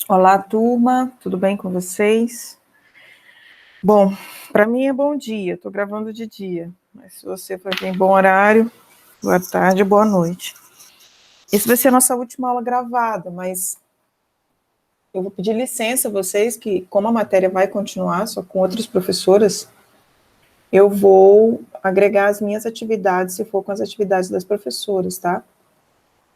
Olá, turma, tudo bem com vocês? Bom, para mim é bom dia, estou gravando de dia, mas se você for ver em bom horário, boa tarde, boa noite. Esse vai ser a nossa última aula gravada, mas eu vou pedir licença a vocês que, como a matéria vai continuar, só com outras professoras, eu vou agregar as minhas atividades, se for com as atividades das professoras, tá?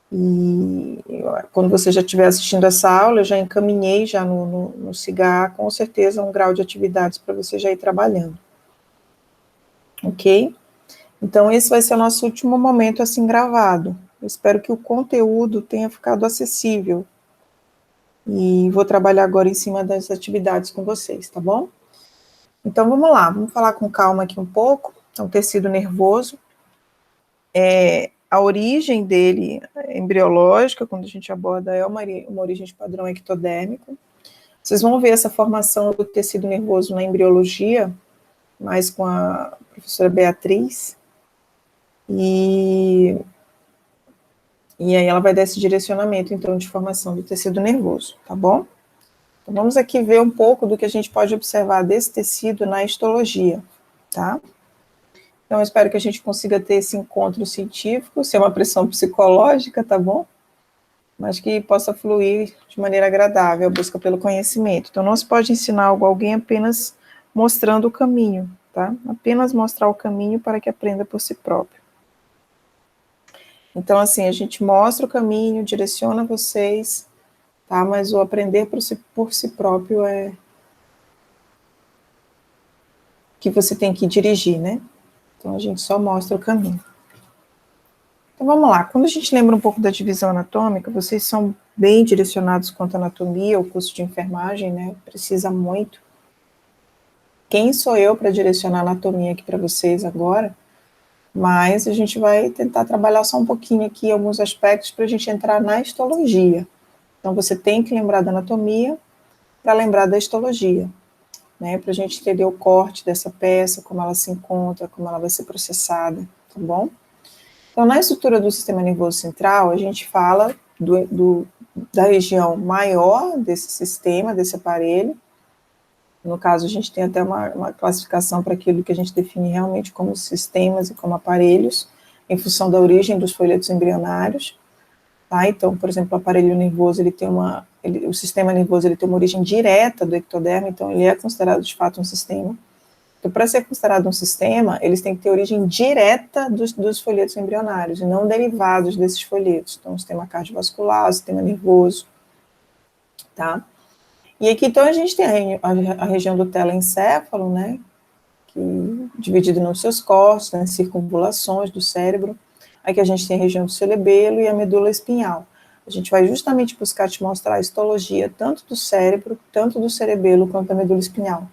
E quando você já estiver assistindo essa aula, eu já encaminhei já no CIGA, com certeza, um grau de atividades para você já ir trabalhando. Ok? Então, esse vai ser o nosso último momento assim gravado. Eu espero que o conteúdo tenha ficado acessível. E vou trabalhar agora em cima das atividades com vocês, tá bom? Então, vamos lá, vamos falar com calma aqui um pouco. É um tecido nervoso. A origem dele embriológica, quando a gente aborda, é uma origem de padrão ectodérmico. Vocês vão ver essa formação do tecido nervoso na embriologia, mais com a professora Beatriz, e aí ela vai dar esse direcionamento, então, de formação do tecido nervoso, tá bom? Então, vamos aqui ver um pouco do que a gente pode observar desse tecido na histologia, tá? Então, eu espero que a gente consiga ter esse encontro científico, sem uma pressão psicológica, tá bom? Mas que possa fluir de maneira agradável, a busca pelo conhecimento. Então, não se pode ensinar algo a alguém apenas mostrando o caminho, tá? Apenas mostrar o caminho para que aprenda por si próprio. Então, assim, a gente mostra o caminho, direciona vocês, tá? Mas o aprender por si próprio é que você tem que dirigir, né? Então, a gente só mostra o caminho. Então, vamos lá. Quando a gente lembra um pouco da divisão anatômica, vocês são bem direcionados quanto à anatomia, o curso de enfermagem, né? Precisa muito. Quem sou eu para direcionar a anatomia aqui para vocês agora? Mas a gente vai tentar trabalhar só um pouquinho aqui alguns aspectos para a gente entrar na histologia. Então, você tem que lembrar da anatomia para lembrar da histologia, né? Para a gente entender o corte dessa peça, como ela se encontra, como ela vai ser processada, tá bom? Então, na estrutura do sistema nervoso central, a gente fala da região maior desse sistema, desse aparelho. No caso, a gente tem até uma classificação para aquilo que a gente define realmente como sistemas e como aparelhos, em função da origem dos folhetos embrionários. Tá? Então, por exemplo, o aparelho nervoso, o sistema nervoso, ele tem uma origem direta do ectodermo, então ele é considerado de fato um sistema. Então, para ser considerado um sistema, eles têm que ter origem direta dos folhetos embrionários, e não derivados desses folhetos. Então, o sistema cardiovascular, o sistema nervoso, tá? E aqui, então, a gente tem a região do telencéfalo, né, que, dividido nos seus cortes, nas circunvulações do cérebro. Aqui a gente tem a região do cerebelo e a medula espinhal. A gente vai justamente buscar te mostrar a histologia tanto do cérebro, tanto do cerebelo, quanto da medula espinhal.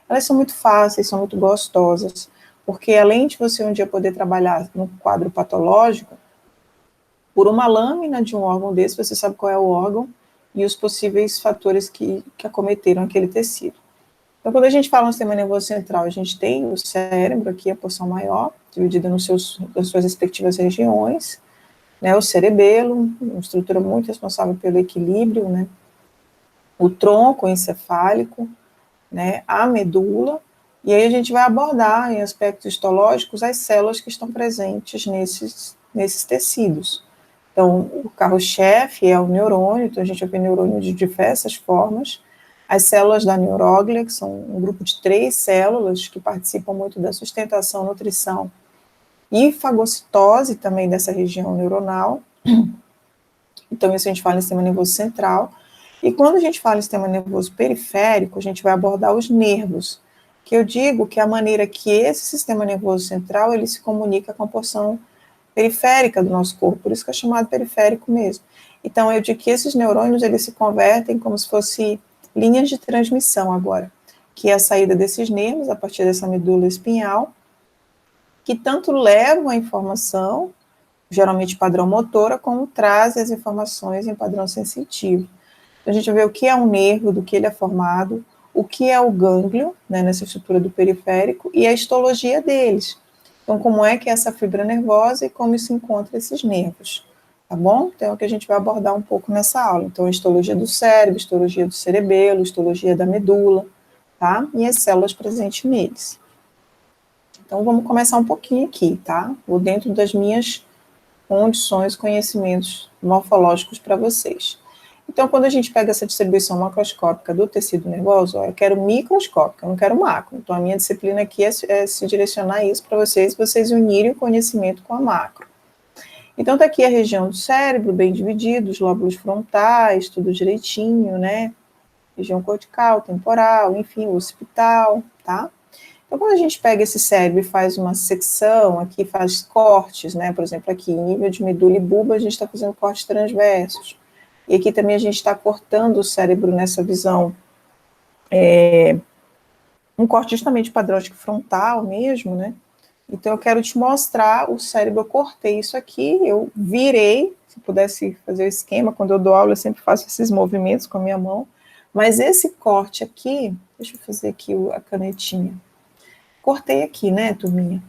Elas são muito fáceis, são muito gostosas, porque além de você um dia poder trabalhar no quadro patológico, por uma lâmina de um órgão desse, você sabe qual é o órgão e os possíveis fatores que acometeram aquele tecido. Então, quando a gente fala no sistema nervoso central, a gente tem o cérebro aqui, a porção maior, dividida nas suas respectivas regiões, né, o cerebelo, uma estrutura muito responsável pelo equilíbrio, né, o tronco encefálico, né, a medula, e aí a gente vai abordar em aspectos histológicos as células que estão presentes nesses tecidos. Então, o carro-chefe é o neurônio, então a gente vai ver neurônio de diversas formas. As células da neuróglia, que são um grupo de 3 células que participam muito da sustentação, nutrição e fagocitose também dessa região neuronal. Então, isso a gente fala em sistema nervoso central. E quando a gente fala em sistema nervoso periférico, a gente vai abordar os nervos, que eu digo que é a maneira que esse sistema nervoso central, ele se comunica com a porção periférica do nosso corpo, por isso que é chamado periférico mesmo. Então, eu digo que esses neurônios, eles se convertem como se fossem linhas de transmissão agora, que é a saída desses nervos, a partir dessa medula espinhal, que tanto levam a informação, geralmente padrão motora, como trazem as informações em padrão sensitivo. Então, a gente vai ver o que é um nervo, do que ele é formado, o que é o gânglio, né, nessa estrutura do periférico, e a histologia deles. Então, como é que é essa fibra nervosa e como se encontra esses nervos, tá bom? Então, é o que a gente vai abordar um pouco nessa aula. Então, histologia do cérebro, histologia do cerebelo, histologia da medula, tá? E as células presentes neles. Então, vamos começar um pouquinho aqui, tá? Vou dentro das minhas condições, conhecimentos morfológicos para vocês. Então, quando a gente pega essa distribuição macroscópica do tecido nervoso, ó, eu quero microscópica, eu não quero macro. Então, a minha disciplina aqui é se direcionar isso para vocês unirem o conhecimento com a macro. Então, tá aqui a região do cérebro, bem dividido, os lóbulos frontais, tudo direitinho, né? Região cortical, temporal, enfim, occipital, tá? Então, quando a gente pega esse cérebro e faz uma secção, aqui faz cortes, né? Por exemplo, aqui, em nível de medula e bulbo, a gente está fazendo cortes transversos. E aqui também a gente está cortando o cérebro nessa visão, um corte justamente padrótico frontal mesmo, né? Então, eu quero te mostrar o cérebro, eu cortei isso aqui, eu virei, se pudesse fazer o esquema, quando eu dou aula, eu sempre faço esses movimentos com a minha mão, mas esse corte aqui, deixa eu fazer aqui a canetinha, cortei aqui, né, turminha?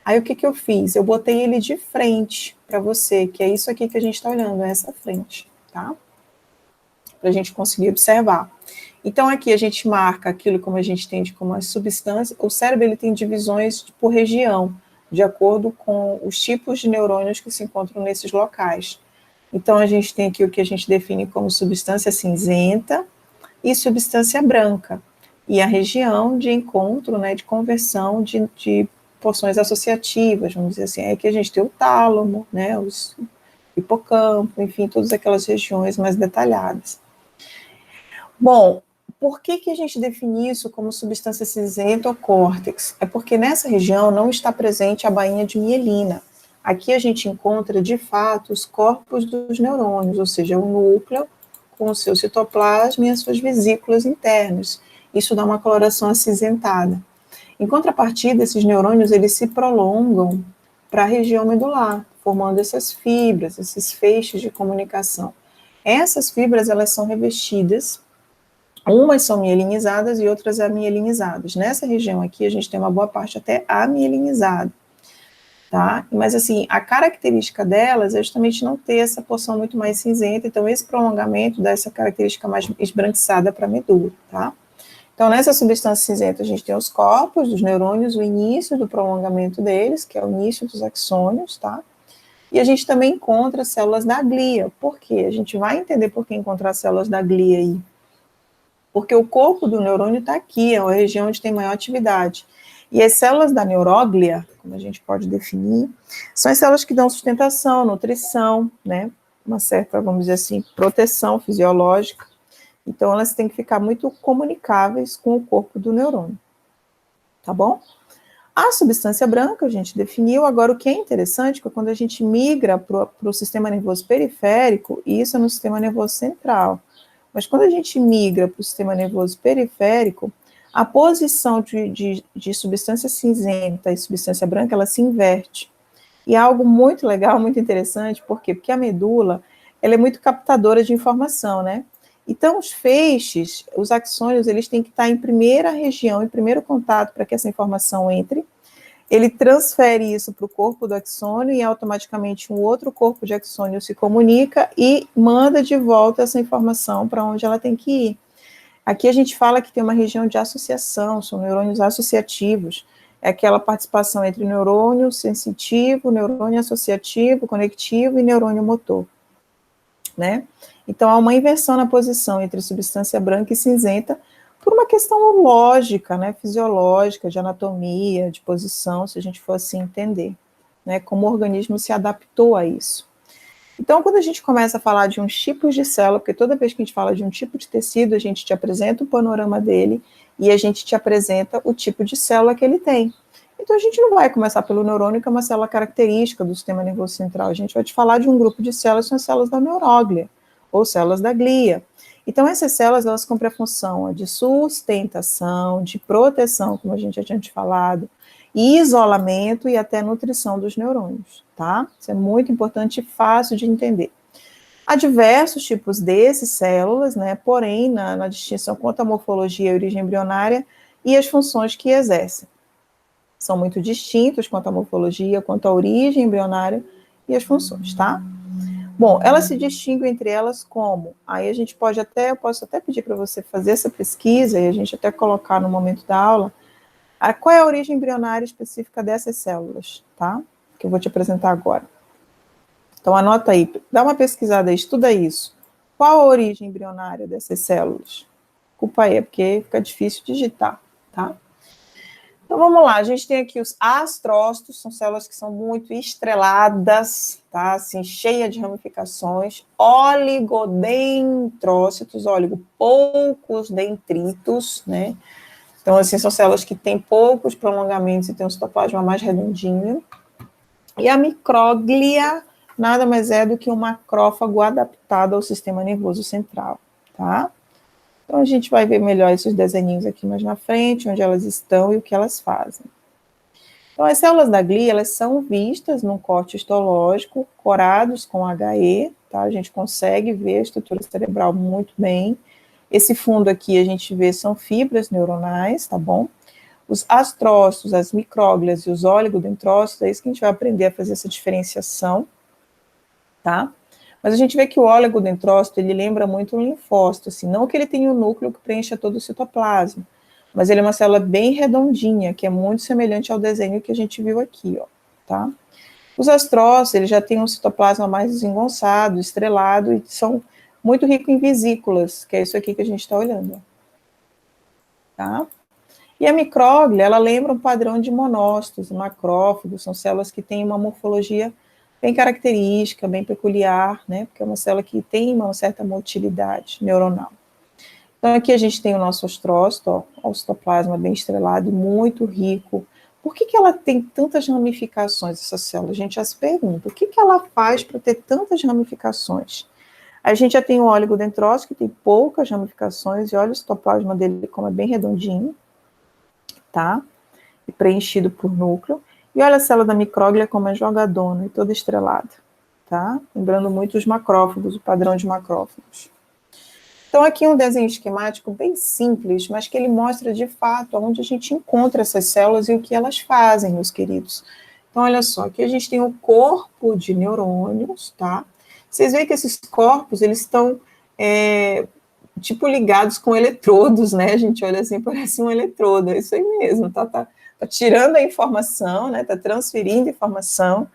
Aí, o que que eu fiz? Eu botei ele de frente para você, que é isso aqui que a gente está olhando, é essa frente, tá? Para a gente conseguir observar. Então, aqui a gente marca aquilo como a gente entende como as substâncias. O cérebro ele tem divisões por região, de acordo com os tipos de neurônios que se encontram nesses locais. Então, a gente tem aqui o que a gente define como substância cinzenta e substância branca. E a região de encontro, né, de conversão de porções associativas, vamos dizer assim. É que a gente tem o tálamo, né, os hipocampo, enfim, todas aquelas regiões mais detalhadas. Bom, por que que a gente define isso como substância cinzenta ou córtex? É porque nessa região não está presente a bainha de mielina. Aqui a gente encontra, de fato, os corpos dos neurônios, ou seja, o núcleo com o seu citoplasma e as suas vesículas internas. Isso dá uma coloração acinzentada. Em contrapartida, esses neurônios, eles se prolongam para a região medular, formando essas fibras, esses feixes de comunicação. Essas fibras, elas são revestidas, umas são mielinizadas e outras amielinizadas. Nessa região aqui, a gente tem uma boa parte até amielinizada, tá? Mas, assim, a característica delas é justamente não ter essa porção muito mais cinzenta, então esse prolongamento dá essa característica mais esbranquiçada para a medula, tá? Então, nessa substância cinzenta, a gente tem os corpos dos neurônios, o início do prolongamento deles, que é o início dos axônios, tá? E a gente também encontra células da glia. Por quê? A gente vai entender por que encontrar células da glia aí. Porque o corpo do neurônio está aqui, é a região onde tem maior atividade. E as células da neuróglia, como a gente pode definir, são as células que dão sustentação, nutrição, né? Uma certa, vamos dizer assim, proteção fisiológica. Então, elas têm que ficar muito comunicáveis com o corpo do neurônio. Tá bom? A substância branca, a gente definiu. Agora, o que é interessante é que quando a gente migra para o sistema nervoso periférico, isso é no sistema nervoso central. Mas quando a gente migra para o sistema nervoso periférico, a posição de substância cinzenta e substância branca, ela se inverte. E é algo muito legal, muito interessante, por quê? Porque a medula, ela é muito captadora de informação, né? Então, os feixes, os axônios, eles têm que estar em primeira região, em primeiro contato, para que essa informação entre. Ele transfere isso para o corpo do axônio e automaticamente um outro corpo de axônio se comunica e manda de volta essa informação para onde ela tem que ir. Aqui a gente fala que tem uma região de associação, são neurônios associativos. É aquela participação entre neurônio sensitivo, neurônio associativo, conectivo e neurônio motor, né? Então, há uma inversão na posição entre substância branca e cinzenta por uma questão lógica, né, fisiológica, de anatomia, de posição, se a gente for assim entender, né, como o organismo se adaptou a isso. Então, quando a gente começa a falar de uns tipos de célula, porque toda vez que a gente fala de um tipo de tecido, a gente te apresenta o panorama dele e a gente te apresenta o tipo de célula que ele tem. Então, a gente não vai começar pelo neurônio, que é uma célula característica do sistema nervoso central. A gente vai te falar de um grupo de células, são as células da neuróglia, ou células da glia. Então, essas células, elas cumprem a função de sustentação, de proteção, como a gente já tinha te falado, isolamento e até nutrição dos neurônios, tá? Isso é muito importante e fácil de entender. Há diversos tipos dessas células, né? Porém, na distinção quanto à morfologia e origem embrionária e as funções que exercem. São muito distintos quanto à morfologia, quanto à origem embrionária e as funções, tá? Bom, elas se distinguem entre elas como? Aí a gente eu posso até pedir para você fazer essa pesquisa e a gente até colocar no momento da aula, qual é a origem embrionária específica dessas células, tá? Que eu vou te apresentar agora. Então anota aí, dá uma pesquisada aí, estuda isso. Qual a origem embrionária dessas células? Culpa aí, é porque fica difícil digitar, tá? Então, vamos lá, a gente tem aqui os astrócitos, são células que são muito estreladas, tá? Assim, cheia de ramificações. Oligodendrócitos, poucos dendritos, né? Então, assim, são células que têm poucos prolongamentos e têm um citoplasma mais redondinho. E a micróglia nada mais é do que um macrófago adaptado ao sistema nervoso central, tá? Então, a gente vai ver melhor esses desenhinhos aqui mais na frente, onde elas estão e o que elas fazem. Então, as células da glia, elas são vistas num corte histológico, corados com HE, tá? A gente consegue ver a estrutura cerebral muito bem. Esse fundo aqui, a gente vê, são fibras neuronais, tá bom? Os astrócitos, as micróglias e os oligodendrócitos, é isso que a gente vai aprender a fazer essa diferenciação, tá? Mas a gente vê que o oligodendrócito, ele lembra muito um linfócito, assim, não que ele tenha um núcleo que preencha todo o citoplasma, mas ele é uma célula bem redondinha, que é muito semelhante ao desenho que a gente viu aqui, ó, tá? Os astrócitos, eles já têm um citoplasma mais desengonçado, estrelado, e são muito ricos em vesículas, que é isso aqui que a gente está olhando, ó, tá? E a micróglia, ela lembra um padrão de monócitos, macrófagos, são células que têm uma morfologia bem característica, bem peculiar, né, porque é uma célula que tem uma certa motilidade neuronal. Então, aqui a gente tem o nosso astrócito, ó, o citoplasma bem estrelado, muito rico. Por que ela tem tantas ramificações, essa célula? A gente já se pergunta, o que ela faz para ter tantas ramificações? A gente já tem o oligodendrócito, que tem poucas ramificações, e olha o citoplasma dele como é bem redondinho, tá? E preenchido por núcleo. E olha a célula da micróglia como é jogadona e toda estrelada, tá? Lembrando muito os macrófagos, o padrão de macrófagos. Então, aqui um desenho esquemático bem simples, mas que ele mostra de fato onde a gente encontra essas células e o que elas fazem, meus queridos. Então, olha só, aqui a gente tem o corpo de neurônios, tá? Vocês veem que esses corpos, eles estão, tipo, ligados com eletrodos, né? A gente olha assim, parece um eletrodo, é isso aí mesmo, tá tirando a informação, né? Tá transferindo informação,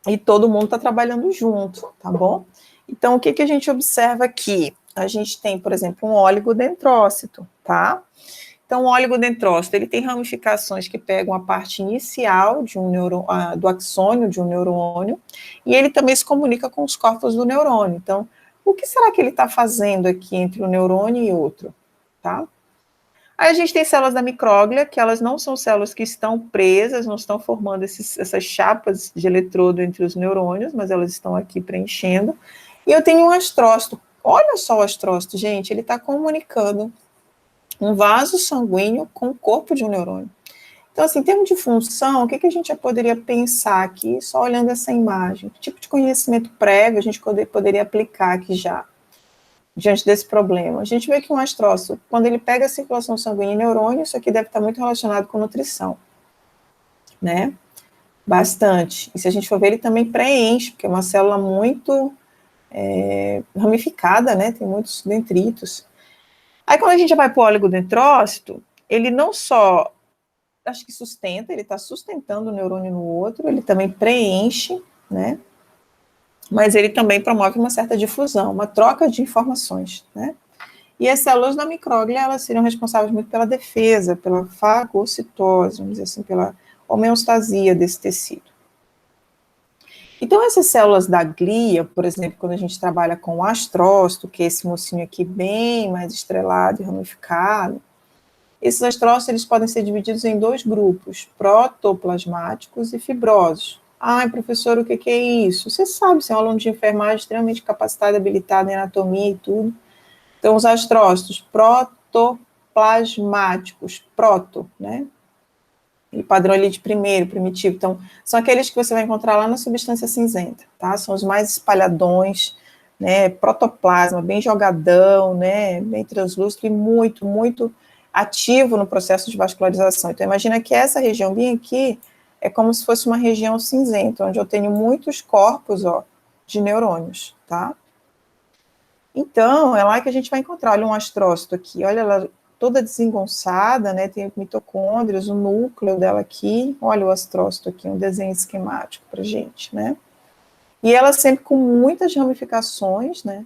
e todo mundo está trabalhando junto, tá bom? Então, o que a gente observa aqui? A gente tem, por exemplo, um oligodendrócito, tá? Então, o oligodendrócito, ele tem ramificações que pegam a parte inicial de do axônio de um neurônio, e ele também se comunica com os corpos do neurônio. Então, o que será que ele está fazendo aqui entre um neurônio e outro, tá? Aí a gente tem células da micróglia, que elas não são células que estão presas, não estão formando essas chapas de eletrodo entre os neurônios, mas elas estão aqui preenchendo. E eu tenho um astrócito. Olha só o astrócito, gente, ele está comunicando um vaso sanguíneo com o corpo de um neurônio. Então, assim, em termos de função, o que a gente já poderia pensar aqui, só olhando essa imagem? Que tipo de conhecimento prévio a gente poderia aplicar aqui já, diante desse problema? A gente vê que um astrócito, quando ele pega a circulação sanguínea em neurônio, isso aqui deve estar muito relacionado com nutrição, né? Bastante. E se a gente for ver, ele também preenche, porque é uma célula muito ramificada, né? Tem muitos dendritos. Aí, quando a gente vai para o oligodendrócito, ele não só, acho que sustenta, ele está sustentando o neurônio no outro, ele também preenche, né? Mas ele também promove uma certa difusão, uma troca de informações, né? E as células da micróglia, elas seriam responsáveis muito pela defesa, pela fagocitose, vamos dizer assim, pela homeostasia desse tecido. Então, essas células da glia, por exemplo, quando a gente trabalha com o astrócito, que é esse mocinho aqui bem mais estrelado e ramificado, esses astrócitos, eles podem ser divididos em dois grupos, protoplasmáticos e fibrosos. Ai, professor, o que é isso? Você sabe, você é um aluno de enfermagem extremamente capacitado, habilitado em anatomia e tudo. Então, os astrócitos protoplasmáticos, proto, né? E padrão ali de primeiro, primitivo. Então, são aqueles que você vai encontrar lá na substância cinzenta, tá? São os mais espalhadões, né? Protoplasma, bem jogadão, né? Bem translúcido e muito, muito ativo no processo de vascularização. Então, imagina que essa região bem aqui é como se fosse uma região cinzenta, onde eu tenho muitos corpos, ó, de neurônios, tá? Então, é lá que a gente vai encontrar, olha um astrócito aqui, olha ela toda desengonçada, né, tem mitocôndrias, o núcleo dela aqui, olha o astrócito aqui, um desenho esquemático pra gente, né? E ela sempre com muitas ramificações, né,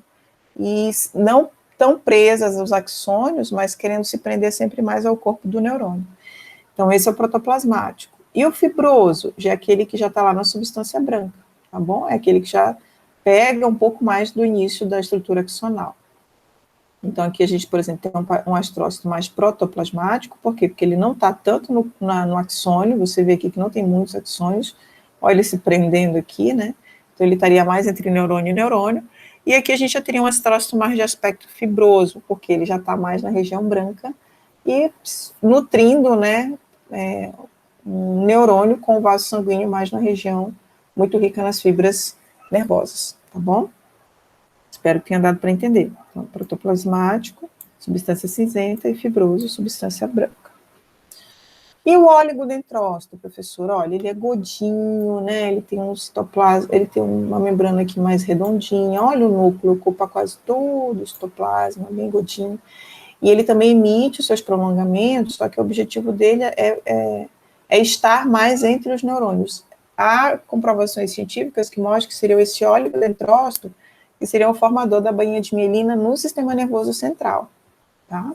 e não tão presas aos axônios, mas querendo se prender sempre mais ao corpo do neurônio. Então, esse é o protoplasmático. E o fibroso, já é aquele que já está lá na substância branca, tá bom? É aquele que já pega um pouco mais do início da estrutura axonal. Então, aqui a gente, por exemplo, tem um astrócito mais protoplasmático, por quê? Porque ele não está tanto no axônio, você vê aqui que não tem muitos axônios, olha ele se prendendo aqui, né? Então, ele estaria mais entre neurônio e neurônio. E aqui a gente já teria um astrócito mais de aspecto fibroso, porque ele já está mais na região branca e nutrindo, né, um neurônio com vaso sanguíneo mais na região muito rica nas fibras nervosas, tá bom? Espero que tenha dado para entender. Então, protoplasmático, substância cinzenta, e fibroso, substância branca. E o oligodendrócito, professor? Olha, ele é godinho, né? Ele tem um citoplasma, ele tem uma membrana aqui mais redondinha. Olha o núcleo, ocupa quase todo o citoplasma, bem godinho. E ele também emite os seus prolongamentos, só que o objetivo dele é estar mais entre os neurônios. Há comprovações científicas que mostram que seria esse oligodendrócito que seria o formador da bainha de mielina no sistema nervoso central, tá?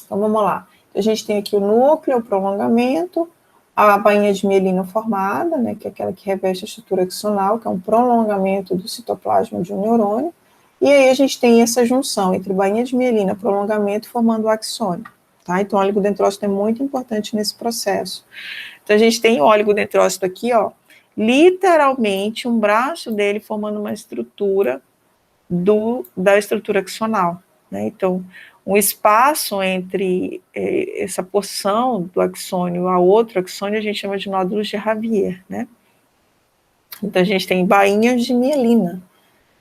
Então, vamos lá. A gente tem aqui o núcleo, o prolongamento, a bainha de mielina formada, né, que é aquela que reveste a estrutura axonal, que é um prolongamento do citoplasma de um neurônio, e aí a gente tem essa junção entre bainha de mielina, prolongamento, formando o axônio, tá? Então, o oligodendrócito é muito importante nesse processo. Então, a gente tem o oligodendrócito aqui, ó, literalmente um braço dele formando uma estrutura da estrutura axonal, né? Então, um espaço entre essa porção do axônio a outro axônio a gente chama de nódulos de Ravier, né? Então, a gente tem bainhas de mielina.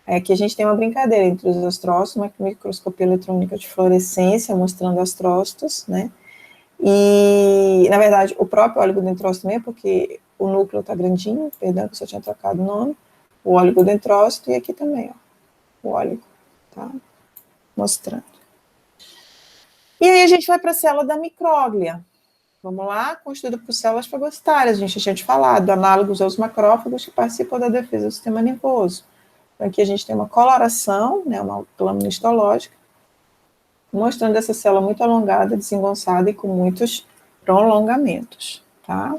Aqui a gente tem uma brincadeira entre os astrócitos, uma microscopia eletrônica de fluorescência mostrando astrócitos, né? E, na verdade, o próprio oligodendrócito também, porque o núcleo está grandinho, perdão, que eu só tinha trocado o nome, o oligodendrócito, e aqui também, ó, o óligo, tá? Mostrando. E aí a gente vai para a célula da micróglia. Vamos lá, constituída por células fagocitárias, a gente tinha falado, análogos aos macrófagos que participam da defesa do sistema nervoso. Então, aqui a gente tem uma coloração, né, uma lâmina histológica, mostrando essa célula muito alongada, desengonçada e com muitos prolongamentos, tá?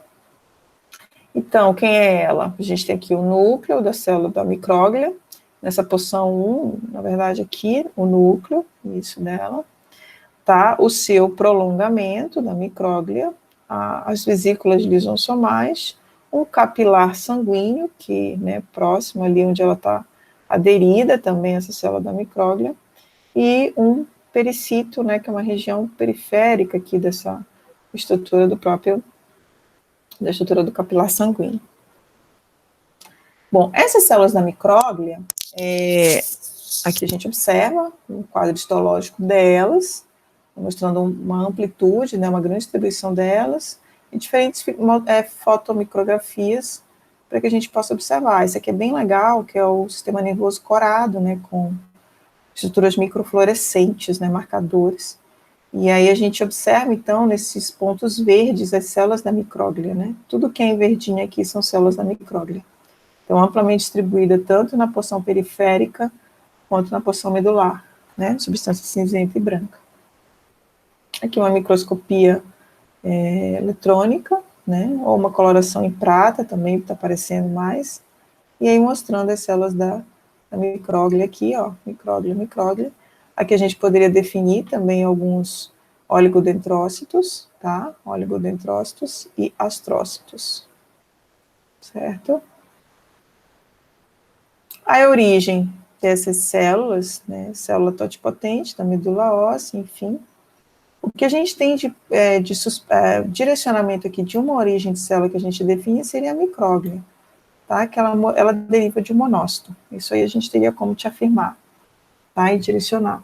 Então, quem é ela? A gente tem aqui o núcleo da célula da micróglia, nessa porção 1, na verdade aqui, o núcleo, isso dela, tá? O seu prolongamento da micróglia, as vesículas lisosomais, um capilar sanguíneo, que, né, próximo ali onde ela está aderida também essa célula da micróglia, e um pericito, né, que é uma região periférica aqui dessa estrutura da estrutura do capilar sanguíneo. Bom, essas células da micróglia, aqui a gente observa um quadro histológico delas, mostrando uma amplitude, né, uma grande distribuição delas, e diferentes fotomicrografias para que a gente possa observar. Esse aqui é bem legal, que é o sistema nervoso corado, né, com estruturas microfluorescentes, né, marcadores. E aí a gente observa, então, nesses pontos verdes, as células da micróglia, né? Tudo que é em verdinho aqui são células da micróglia. Então, amplamente distribuída tanto na porção periférica quanto na porção medular, né? Substância cinzenta e branca. Aqui uma microscopia eletrônica, né? Ou uma coloração em prata, também está aparecendo mais. E aí mostrando as células da micróglia aqui, ó, micróglia. Aqui a gente poderia definir também alguns oligodendrócitos, tá? Oligodendrócitos e astrócitos, certo? A origem dessas células, né? Célula totipotente, da medula óssea, enfim. O que a gente tem de direcionamento aqui de uma origem de célula que a gente define seria a micróglia, tá? Que ela deriva de um monócito. Isso aí a gente teria como te afirmar, tá? E direcionar.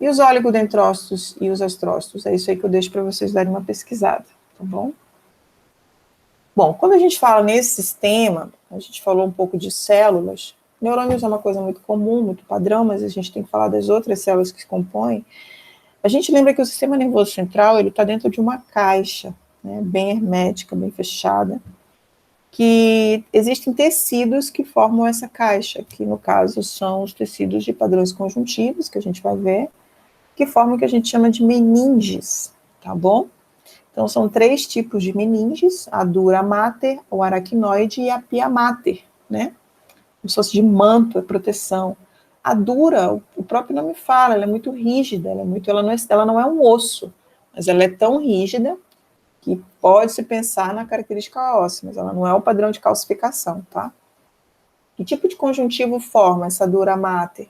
E os oligodendrócitos e os astrócitos? É isso aí que eu deixo para vocês darem uma pesquisada, tá bom? Bom, quando a gente fala nesse sistema, a gente falou um pouco de células, Neurônios é uma coisa muito comum, muito padrão, mas a gente tem que falar das outras células que se compõem. A gente lembra que o sistema nervoso central, ele está dentro de uma caixa, né, bem hermética, bem fechada, que existem tecidos que formam essa caixa, que no caso são os tecidos de padrões conjuntivos, que a gente vai ver, que formam o que a gente chama de meninges, tá bom? Então, são 3 tipos de meninges, a dura mater, o aracnoide e a pia mater, né? Como se fosse de manto, é proteção. A dura, o próprio nome fala, ela é muito rígida, ela não é um osso, mas ela é tão rígida que pode-se pensar na característica óssea, mas ela não é o padrão de calcificação, tá? Que tipo de conjuntivo forma essa dura mater?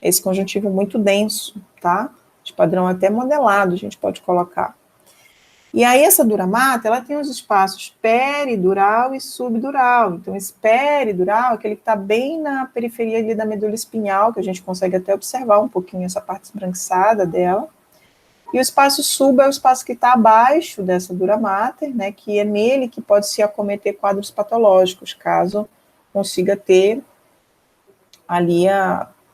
Esse conjuntivo muito denso, tá? De padrão até modelado, a gente pode colocar. E aí essa dura mater, ela tem os espaços peridural e subdural. Então esse peridural é aquele que está bem na periferia ali da medula espinhal, que a gente consegue até observar um pouquinho essa parte esbranquiçada dela. E o espaço sub é o espaço que está abaixo dessa dura mater, né, que é nele que pode se acometer quadros patológicos, caso consiga ter ali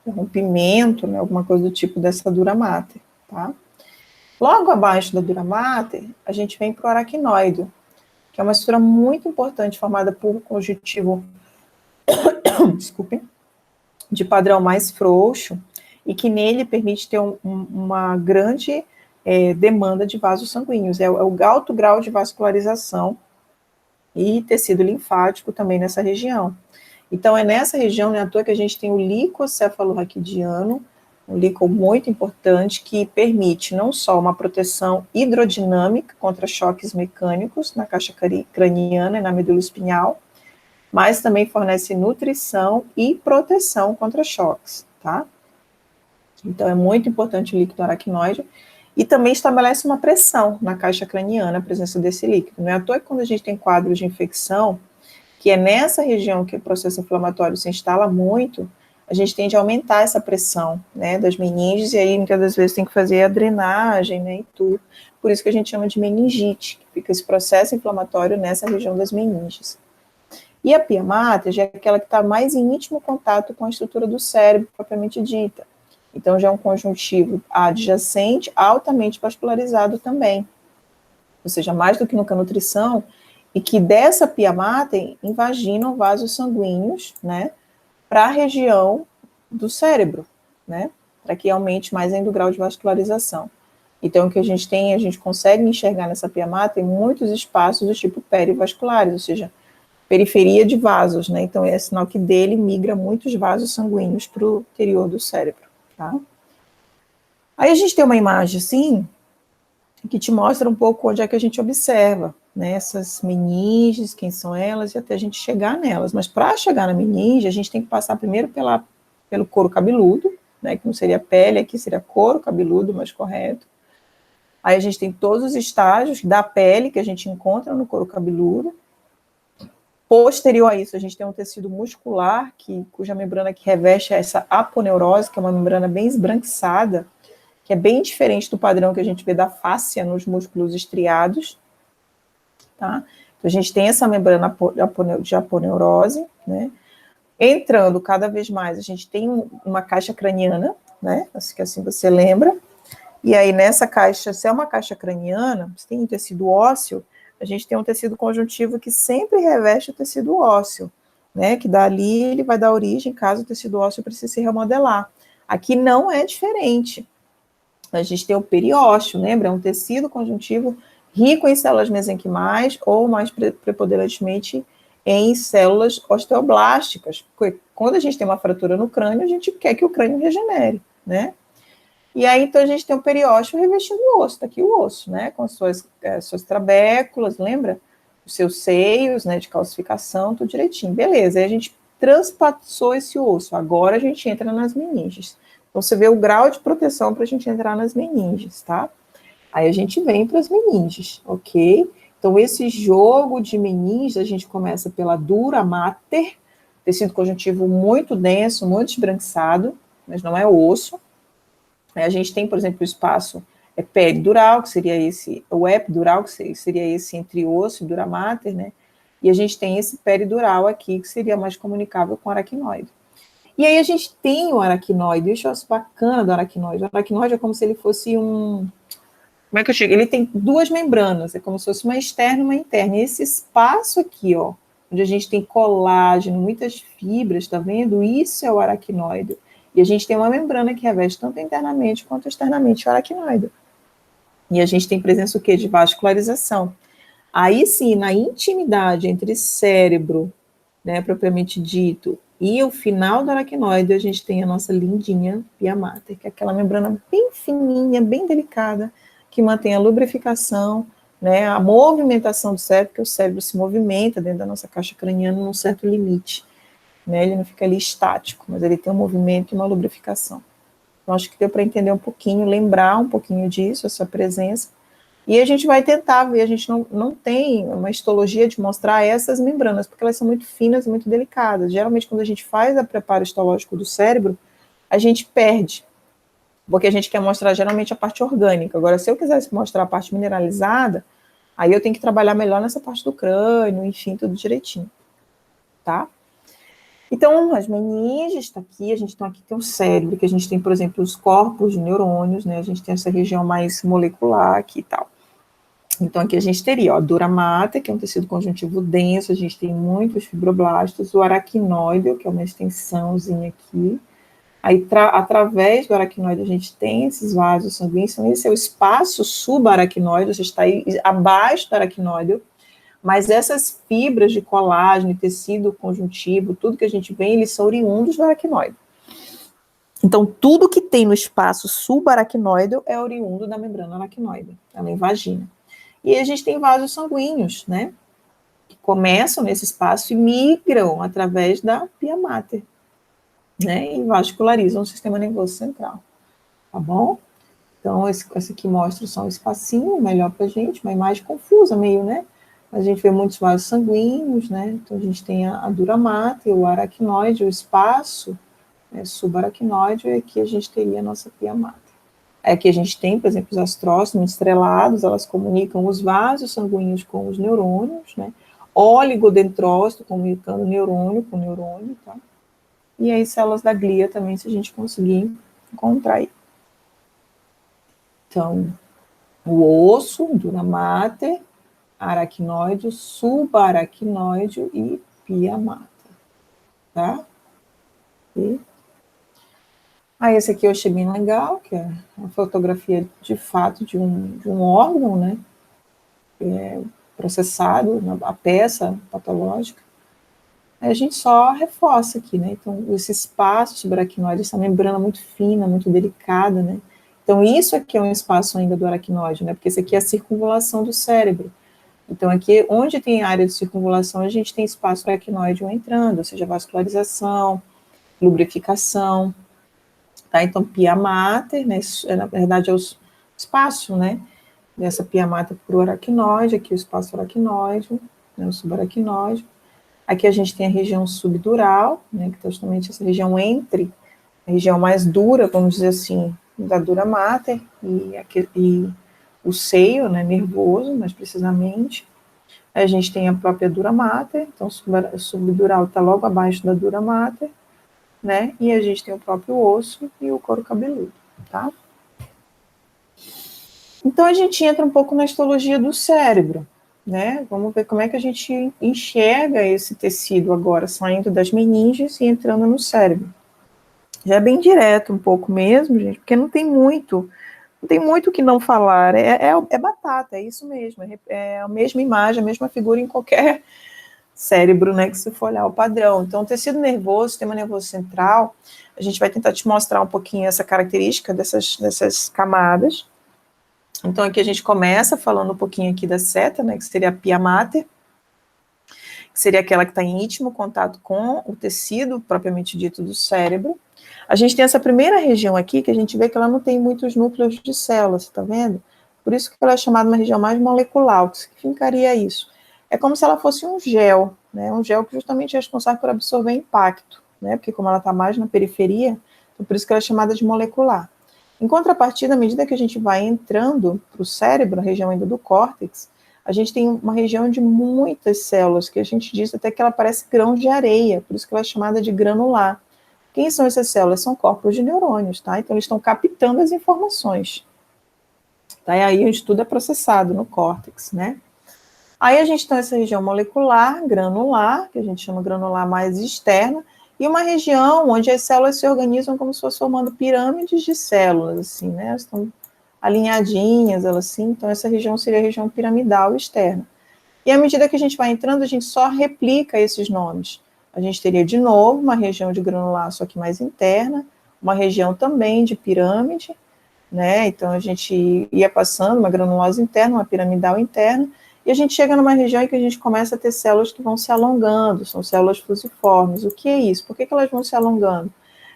o rompimento, né, alguma coisa do tipo dessa dura mater, tá? Logo abaixo da dura mater, a gente vem para o aracnoide, que é uma estrutura muito importante, formada por conjuntivo, desculpe, de padrão mais frouxo, e que nele permite ter uma grande demanda de vasos sanguíneos. É o alto grau de vascularização e tecido linfático também nessa região. Então, é nessa região, né, à toa que a gente tem o licocéfalo raquidiano, um líquido muito importante que permite não só uma proteção hidrodinâmica contra choques mecânicos na caixa craniana e na medula espinhal, mas também fornece nutrição e proteção contra choques, tá? Então, é muito importante o líquido aracnoide e também estabelece uma pressão na caixa craniana, a presença desse líquido. Não é à toa que quando a gente tem quadros de infecção, que é nessa região que o processo inflamatório se instala muito, a gente tende a aumentar essa pressão, né, das meninges, e aí muitas das vezes tem que fazer a drenagem, né, e tudo. Por isso que a gente chama de meningite, que fica esse processo inflamatório nessa região das meninges. E a pia mater já é aquela que está mais em íntimo contato com a estrutura do cérebro, propriamente dita. Então já é um conjuntivo adjacente, altamente vascularizado também. Ou seja, mais do que nunca nutrição, e que dessa pia mater invaginam vasos sanguíneos, né, para a região do cérebro, né, para que aumente mais ainda o grau de vascularização. Então, o que a gente tem, a gente consegue enxergar nessa pia mater muitos espaços do tipo perivasculares, ou seja, periferia de vasos, né, então é sinal que dele migra muitos vasos sanguíneos para o interior do cérebro, tá. Aí a gente tem uma imagem assim, que te mostra um pouco onde é que a gente observa, né, essas meninges, quem são elas, e até a gente chegar nelas. Mas para chegar na meninge, a gente tem que passar primeiro pelo couro cabeludo, né, que não seria pele, aqui seria couro cabeludo, mais correto. Aí a gente tem todos os estágios da pele que a gente encontra no couro cabeludo. Posterior a isso, a gente tem um tecido muscular, cuja membrana que reveste essa aponeurose, que é uma membrana bem esbranquiçada, que é bem diferente do padrão que a gente vê da fáscia nos músculos estriados, tá? Então, a gente tem essa membrana de aponeurose, né? Entrando cada vez mais, a gente tem uma caixa craniana, né? Assim você lembra. E aí, nessa caixa, se é uma caixa craniana, se tem um tecido ósseo, a gente tem um tecido conjuntivo que sempre reveste o tecido ósseo, né? Que dali ele vai dar origem, caso o tecido ósseo precise se remodelar. Aqui não é diferente. A gente tem o periósteo, lembra? É um tecido conjuntivo rico em células mesenquimais ou mais preponderantemente em células osteoblásticas. Porque quando a gente tem uma fratura no crânio, a gente quer que o crânio regenere, né? E aí, então, a gente tem o periósteo revestindo o osso, tá aqui o osso, né? Com as suas trabéculas, lembra? Os seus seios, né, de calcificação, tudo direitinho. Beleza, aí a gente transpassou esse osso, agora a gente entra nas meninges. Então, você vê o grau de proteção para a gente entrar nas meninges, tá? Aí a gente vem para as meninges, ok? Então, esse jogo de meninges, a gente começa pela dura mater, tecido conjuntivo muito denso, muito esbranquiçado, mas não é osso. Aí a gente tem, por exemplo, o espaço peridural, que seria esse, o epidural, que seria esse entre osso e dura mater, né? E a gente tem esse peridural aqui, que seria mais comunicável com o aracnoide. E aí a gente tem o aracnoide, isso eu acho bacana do aracnoide. O aracnoide é como se ele fosse um... Como é que eu digo? Ele tem duas membranas, é como se fosse uma externa e uma interna. E esse espaço aqui, ó, onde a gente tem colágeno, muitas fibras, tá vendo? Isso é o aracnoide. E a gente tem uma membrana que reveste tanto internamente quanto externamente o aracnoide. E a gente tem presença o quê? De vascularização. Aí sim, na intimidade entre cérebro, né, propriamente dito, e o final do aracnoide, a gente tem a nossa lindinha pia mater, que é aquela membrana bem fininha, bem delicada, que mantém a lubrificação, né, a movimentação do cérebro, porque o cérebro se movimenta dentro da nossa caixa craniana num certo limite, né, ele não fica ali estático, mas ele tem um movimento e uma lubrificação. Então, acho que deu para entender um pouquinho, lembrar um pouquinho disso, essa presença. E a gente vai tentar ver, a gente não tem uma histologia de mostrar essas membranas, porque elas são muito finas e muito delicadas. Geralmente, quando a gente faz a preparo histológico do cérebro, a gente perde, porque a gente quer mostrar geralmente a parte orgânica. Agora, se eu quisesse mostrar a parte mineralizada, aí eu tenho que trabalhar melhor nessa parte do crânio, enfim, tudo direitinho, tá? Então, as meninges está aqui, a gente tem o cérebro, que a gente tem, por exemplo, os corpos de neurônios, né? A gente tem essa região mais molecular aqui e tal. Então, aqui a gente teria, ó, a dura mater, que é um tecido conjuntivo denso, a gente tem muitos fibroblastos, o aracnoide, que é uma extensãozinha aqui. Aí, através do aracnoide, a gente tem esses vasos sanguíneos, então esse é o espaço subaracnoide, você está aí abaixo do aracnoide, mas essas fibras de colágeno e tecido conjuntivo, tudo que a gente vê, eles são oriundos do aracnoide. Então, tudo que tem no espaço subaracnoide é oriundo da membrana aracnoide, ela é vagina. E a gente tem vasos sanguíneos, né, que começam nesse espaço e migram através da pia mater, né, e vascularizam o sistema nervoso central, tá bom? Então, esse aqui mostra só um espacinho, melhor pra gente, uma imagem confusa meio, né? A gente vê muitos vasos sanguíneos, né? Então, a gente tem a dura mater, o aracnoide, o espaço, né, subaracnoide, e aqui a gente teria a nossa pia mater. Aqui a gente tem, por exemplo, os astrócitos estrelados, elas comunicam os vasos sanguíneos com os neurônios, né? Oligodendrócito comunicando neurônio com neurônio, tá? E aí células da glia também, se a gente conseguir encontrar aí. Então, o osso, dura mater, aracnoide, subaracnoide e pia mater, tá? E aí esse aqui eu achei bem legal, que é uma fotografia de fato de um órgão, né? Processado, a peça patológica. Aí a gente só reforça aqui, né? Então, esse espaço subaracnoide, essa membrana muito fina, muito delicada, né? Então, isso aqui é um espaço ainda do aracnoide, né? Porque esse aqui é a circunvalação do cérebro. Então, aqui, onde tem área de circunvalação, a gente tem espaço aracnoide entrando, ou seja, vascularização, lubrificação, tá? Então, pia mater, né? Na verdade, é o espaço, né? Dessa pia mater para o aracnoide, aqui o espaço aracnoide, né? O subaracnoide. Aqui a gente tem a região subdural, né? Que é justamente essa região entre a região mais dura, vamos dizer assim, da dura mater e o seio, né, nervoso, mais precisamente. Aí a gente tem a própria dura mater, então o subdural está logo abaixo da dura mater, né, e a gente tem o próprio osso e o couro cabeludo, tá? Então a gente entra um pouco na histologia do cérebro, né, vamos ver como é que a gente enxerga esse tecido agora, saindo das meninges e entrando no cérebro. Já é bem direto um pouco mesmo, gente, porque não tem muito o que não falar, é batata, é isso mesmo, é a mesma imagem, a mesma figura em qualquer cérebro, né, que você for olhar o padrão. Então, o tecido nervoso, sistema nervoso central, a gente vai tentar te mostrar um pouquinho essa característica dessas camadas. Então, aqui a gente começa falando um pouquinho aqui da seta, né, que seria a pia mater, que seria aquela que está em íntimo contato com o tecido, propriamente dito, do cérebro. A gente tem essa primeira região aqui, que a gente vê que ela não tem muitos núcleos de células, tá vendo? Por isso que ela é chamada uma região mais molecular. O que significaria isso? É como se ela fosse um gel, né? Um gel que justamente é responsável por absorver impacto, né? Porque como ela está mais na periferia, então por isso que ela é chamada de molecular. Em contrapartida, à medida que a gente vai entrando para o cérebro, a região ainda do córtex, a gente tem uma região de muitas células, que a gente diz até que ela parece grãos de areia, por isso que ela é chamada de granular. Quem são essas células? São corpos de neurônios, tá? Então, eles estão captando as informações. Tá? E aí o estudo é processado no córtex, né? Aí a gente tem essa região molecular, granular, que a gente chama granular mais externa, e uma região onde as células se organizam como se fossem formando pirâmides de células, assim, né? Elas estão alinhadinhas, elas assim, então essa região seria a região piramidal externa. E à medida que a gente vai entrando, a gente só replica esses nomes. A gente teria de novo uma região de granular, só que mais interna, uma região também de pirâmide, né? Então a gente ia passando uma granulose interna, uma piramidal interna, e a gente chega numa região em que a gente começa a ter células que vão se alongando, são células fusiformes. O que é isso? Por que elas vão se alongando?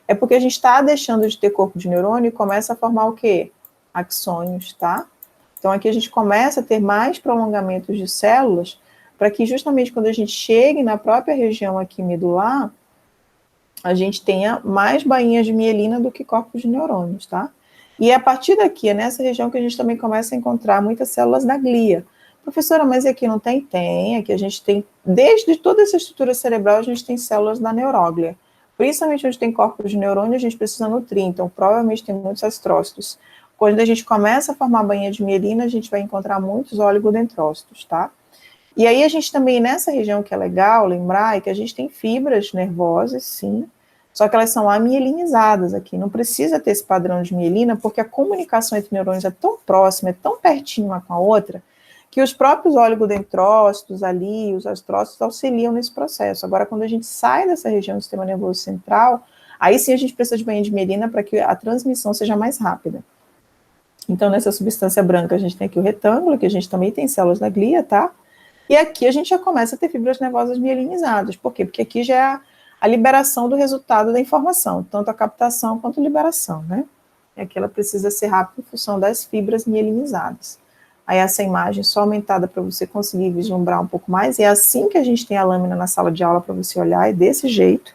É porque a gente está deixando de ter corpo de neurônio e começa a formar o quê? Axônios, tá? Então aqui a gente começa a ter mais prolongamentos de células, para que justamente quando a gente chegue na própria região aqui medular, a gente tenha mais bainhas de mielina do que corpos de neurônios, tá? E é a partir daqui, é nessa região que a gente também começa a encontrar muitas células da glia. Professora, mas aqui não tem? Tem, aqui a gente tem, desde toda essa estrutura cerebral, a gente tem células da neuróglia. Principalmente onde tem corpos de neurônio, a gente precisa nutrir, então provavelmente tem muitos astrócitos. Quando a gente começa a formar bainha de mielina, a gente vai encontrar muitos oligodendrócitos, tá? E aí a gente também, nessa região que é legal lembrar, é que a gente tem fibras nervosas, sim, só que elas são amielinizadas aqui, não precisa ter esse padrão de mielina, porque a comunicação entre neurônios é tão próxima, é tão pertinho uma com a outra, que os próprios oligodendrócitos ali, os astrócitos, auxiliam nesse processo. Agora, quando a gente sai dessa região do sistema nervoso central, aí sim a gente precisa de bainha de mielina para que a transmissão seja mais rápida. Então, nessa substância branca, a gente tem aqui o retângulo, que a gente também tem células da glia, tá? E aqui a gente já começa a ter fibras nervosas mielinizadas. Por quê? Porque aqui já é a liberação do resultado da informação, tanto a captação quanto a liberação, né? E aqui ela precisa ser rápida em função das fibras mielinizadas. Aí essa imagem só aumentada para você conseguir vislumbrar um pouco mais, e é assim que a gente tem a lâmina na sala de aula para você olhar, é desse jeito.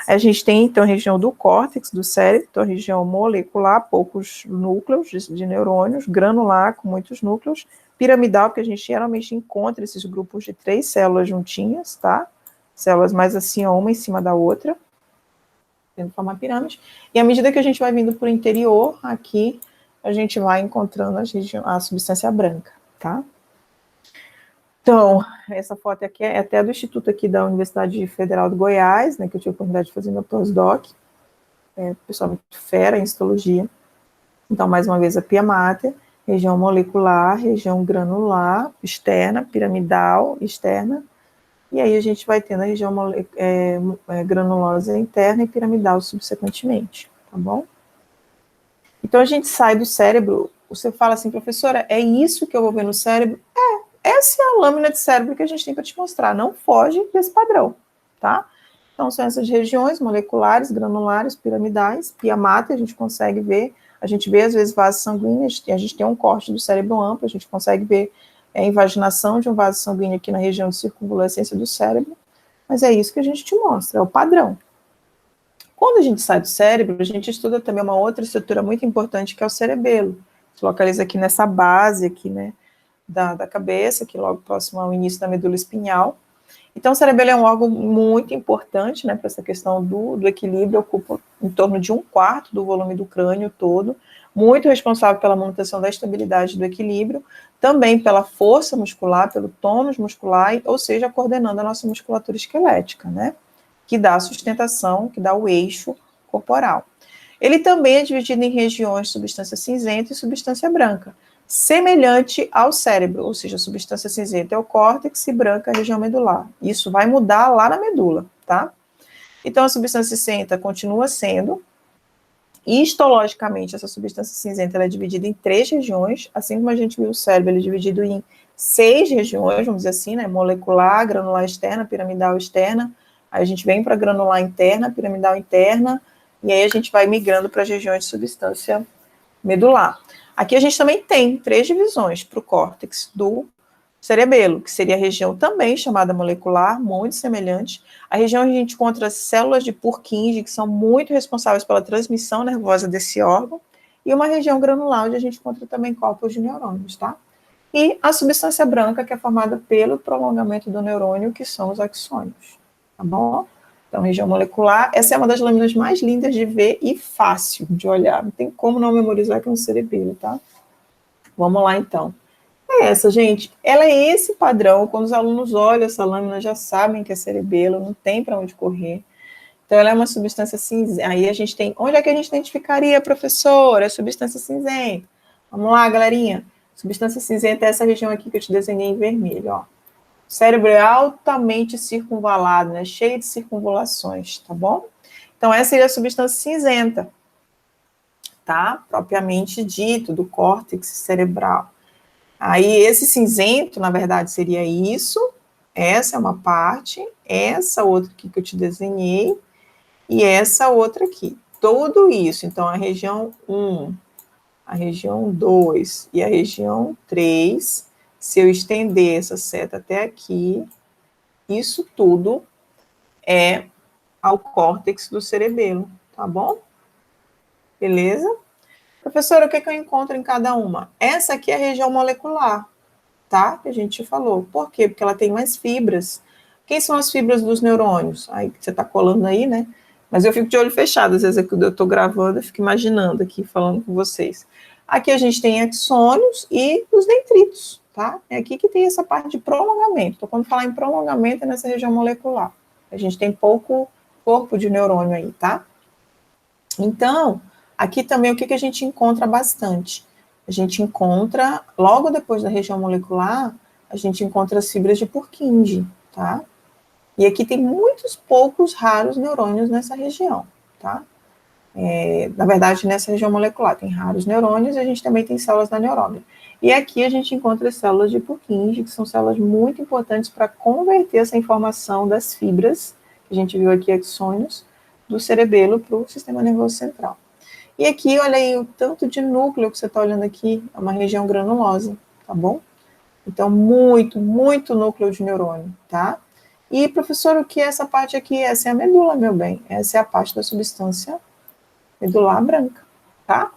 A gente tem, então, a região do córtex, do cérebro, então a região molecular, poucos núcleos de neurônios, granular, com muitos núcleos, piramidal, que a gente geralmente encontra esses grupos de 3 células juntinhas, tá? Células mais assim, uma em cima da outra, tendo formar pirâmide. E à medida que a gente vai vindo para o interior, aqui, a gente vai encontrando a substância branca, tá? Então, essa foto aqui é até do Instituto aqui da Universidade Federal de Goiás, né, que eu tive a oportunidade de fazer meu pós-doc, pessoal muito fera em histologia. Então, mais uma vez, a pia mater, região molecular, região granular, externa, piramidal, externa, e aí a gente vai tendo a região granulosa interna e piramidal subsequentemente, tá bom? Então, a gente sai do cérebro, você fala assim, professora, é isso que eu vou ver no cérebro? Essa é a lâmina de cérebro que a gente tem para te mostrar, não foge desse padrão, tá? Então, são essas regiões moleculares, granulares, piramidais, pia mater, a gente consegue ver, a gente vê, às vezes, vasos sanguíneos, a gente tem um corte do cérebro amplo, a gente consegue ver a invaginação de um vaso sanguíneo aqui na região de circunvolucência do cérebro, mas é isso que a gente te mostra, é o padrão. Quando a gente sai do cérebro, a gente estuda também uma outra estrutura muito importante, que é o cerebelo, se localiza aqui nessa base aqui, né, da cabeça, que logo próximo ao início da medula espinhal. Então, o cerebelo é um órgão muito importante, né, para essa questão do equilíbrio, ocupa em torno de 1/4 do volume do crânio todo, muito responsável pela manutenção da estabilidade do equilíbrio, também pela força muscular, pelo tônus muscular, ou seja, coordenando a nossa musculatura esquelética, né, que dá a sustentação, que dá o eixo corporal. Ele também é dividido em regiões de substância cinzenta e substância branca, semelhante ao cérebro, ou seja, a substância cinzenta é o córtex e branca é a região medular. Isso vai mudar lá na medula, tá? Então, a substância cinzenta continua sendo, histologicamente, essa substância cinzenta ela é dividida em 3 regiões, assim como a gente viu o cérebro, ele é dividido em 6 regiões, vamos dizer assim, né? Molecular, granular externa, piramidal externa, aí a gente vem para granular interna, piramidal interna, e aí a gente vai migrando para as regiões de substância medular. Aqui a gente também tem 3 divisões para o córtex do cerebelo, que seria a região também chamada molecular, muito semelhante. A região onde a gente encontra células de Purkinje, que são muito responsáveis pela transmissão nervosa desse órgão, e uma região granular, onde a gente encontra também corpos de neurônios, tá? E a substância branca, que é formada pelo prolongamento do neurônio, que são os axônios, tá bom? Então, região molecular, essa é uma das lâminas mais lindas de ver e fácil de olhar. Não tem como não memorizar que é um cerebelo, tá? Vamos lá, então. É essa, gente. Ela é esse padrão. Quando os alunos olham essa lâmina, já sabem que é cerebelo, não tem para onde correr. Então, ela é uma substância cinzenta. Aí a gente tem... Onde é que a gente identificaria, professora? É substância cinzenta. Vamos lá, galerinha. Substância cinzenta é essa região aqui que eu te desenhei em vermelho, ó. O cérebro é altamente circunvalado, né? Cheio de circunvalações, tá bom? Então, essa seria a substância cinzenta, tá? Propriamente dito, do córtex cerebral. Aí, esse cinzento, na verdade, seria isso. Essa é uma parte, essa outra aqui que eu te desenhei, e essa outra aqui. Tudo isso, então, a região 1, a região 2 e a região 3, se eu estender essa seta até aqui, isso tudo é ao córtex do cerebelo, tá bom? Beleza? Professora, o que eu encontro em cada uma? Essa aqui é a região molecular, tá? Que a gente falou. Por quê? Porque ela tem mais fibras. Quem são as fibras dos neurônios? Aí você tá colando aí, né? Mas eu fico de olho fechado, às vezes quando eu tô gravando, eu fico imaginando aqui, falando com vocês. Aqui a gente tem axônios e os dendritos, tá? É aqui que tem essa parte de prolongamento. Então, quando falar em prolongamento, é nessa região molecular. A gente tem pouco corpo de neurônio aí, tá? Então, aqui também o que a gente encontra bastante? A gente encontra, logo depois da região molecular, a gente encontra as fibras de Purkinje, tá? E aqui tem muitos poucos raros neurônios nessa região, tá? Na verdade, nessa região molecular tem raros neurônios e a gente também tem células da neurómia. E aqui a gente encontra as células de Purkinje, que são células muito importantes para converter essa informação das fibras, que a gente viu aqui, axônios, do cerebelo para o sistema nervoso central. E aqui, olha aí, o tanto de núcleo que você está olhando aqui, é uma região granulosa, tá bom? Então, muito, muito núcleo de neurônio, tá? E, professor, o que é essa parte aqui? Essa é a medula, meu bem. Essa é a parte da substância medular branca, tá?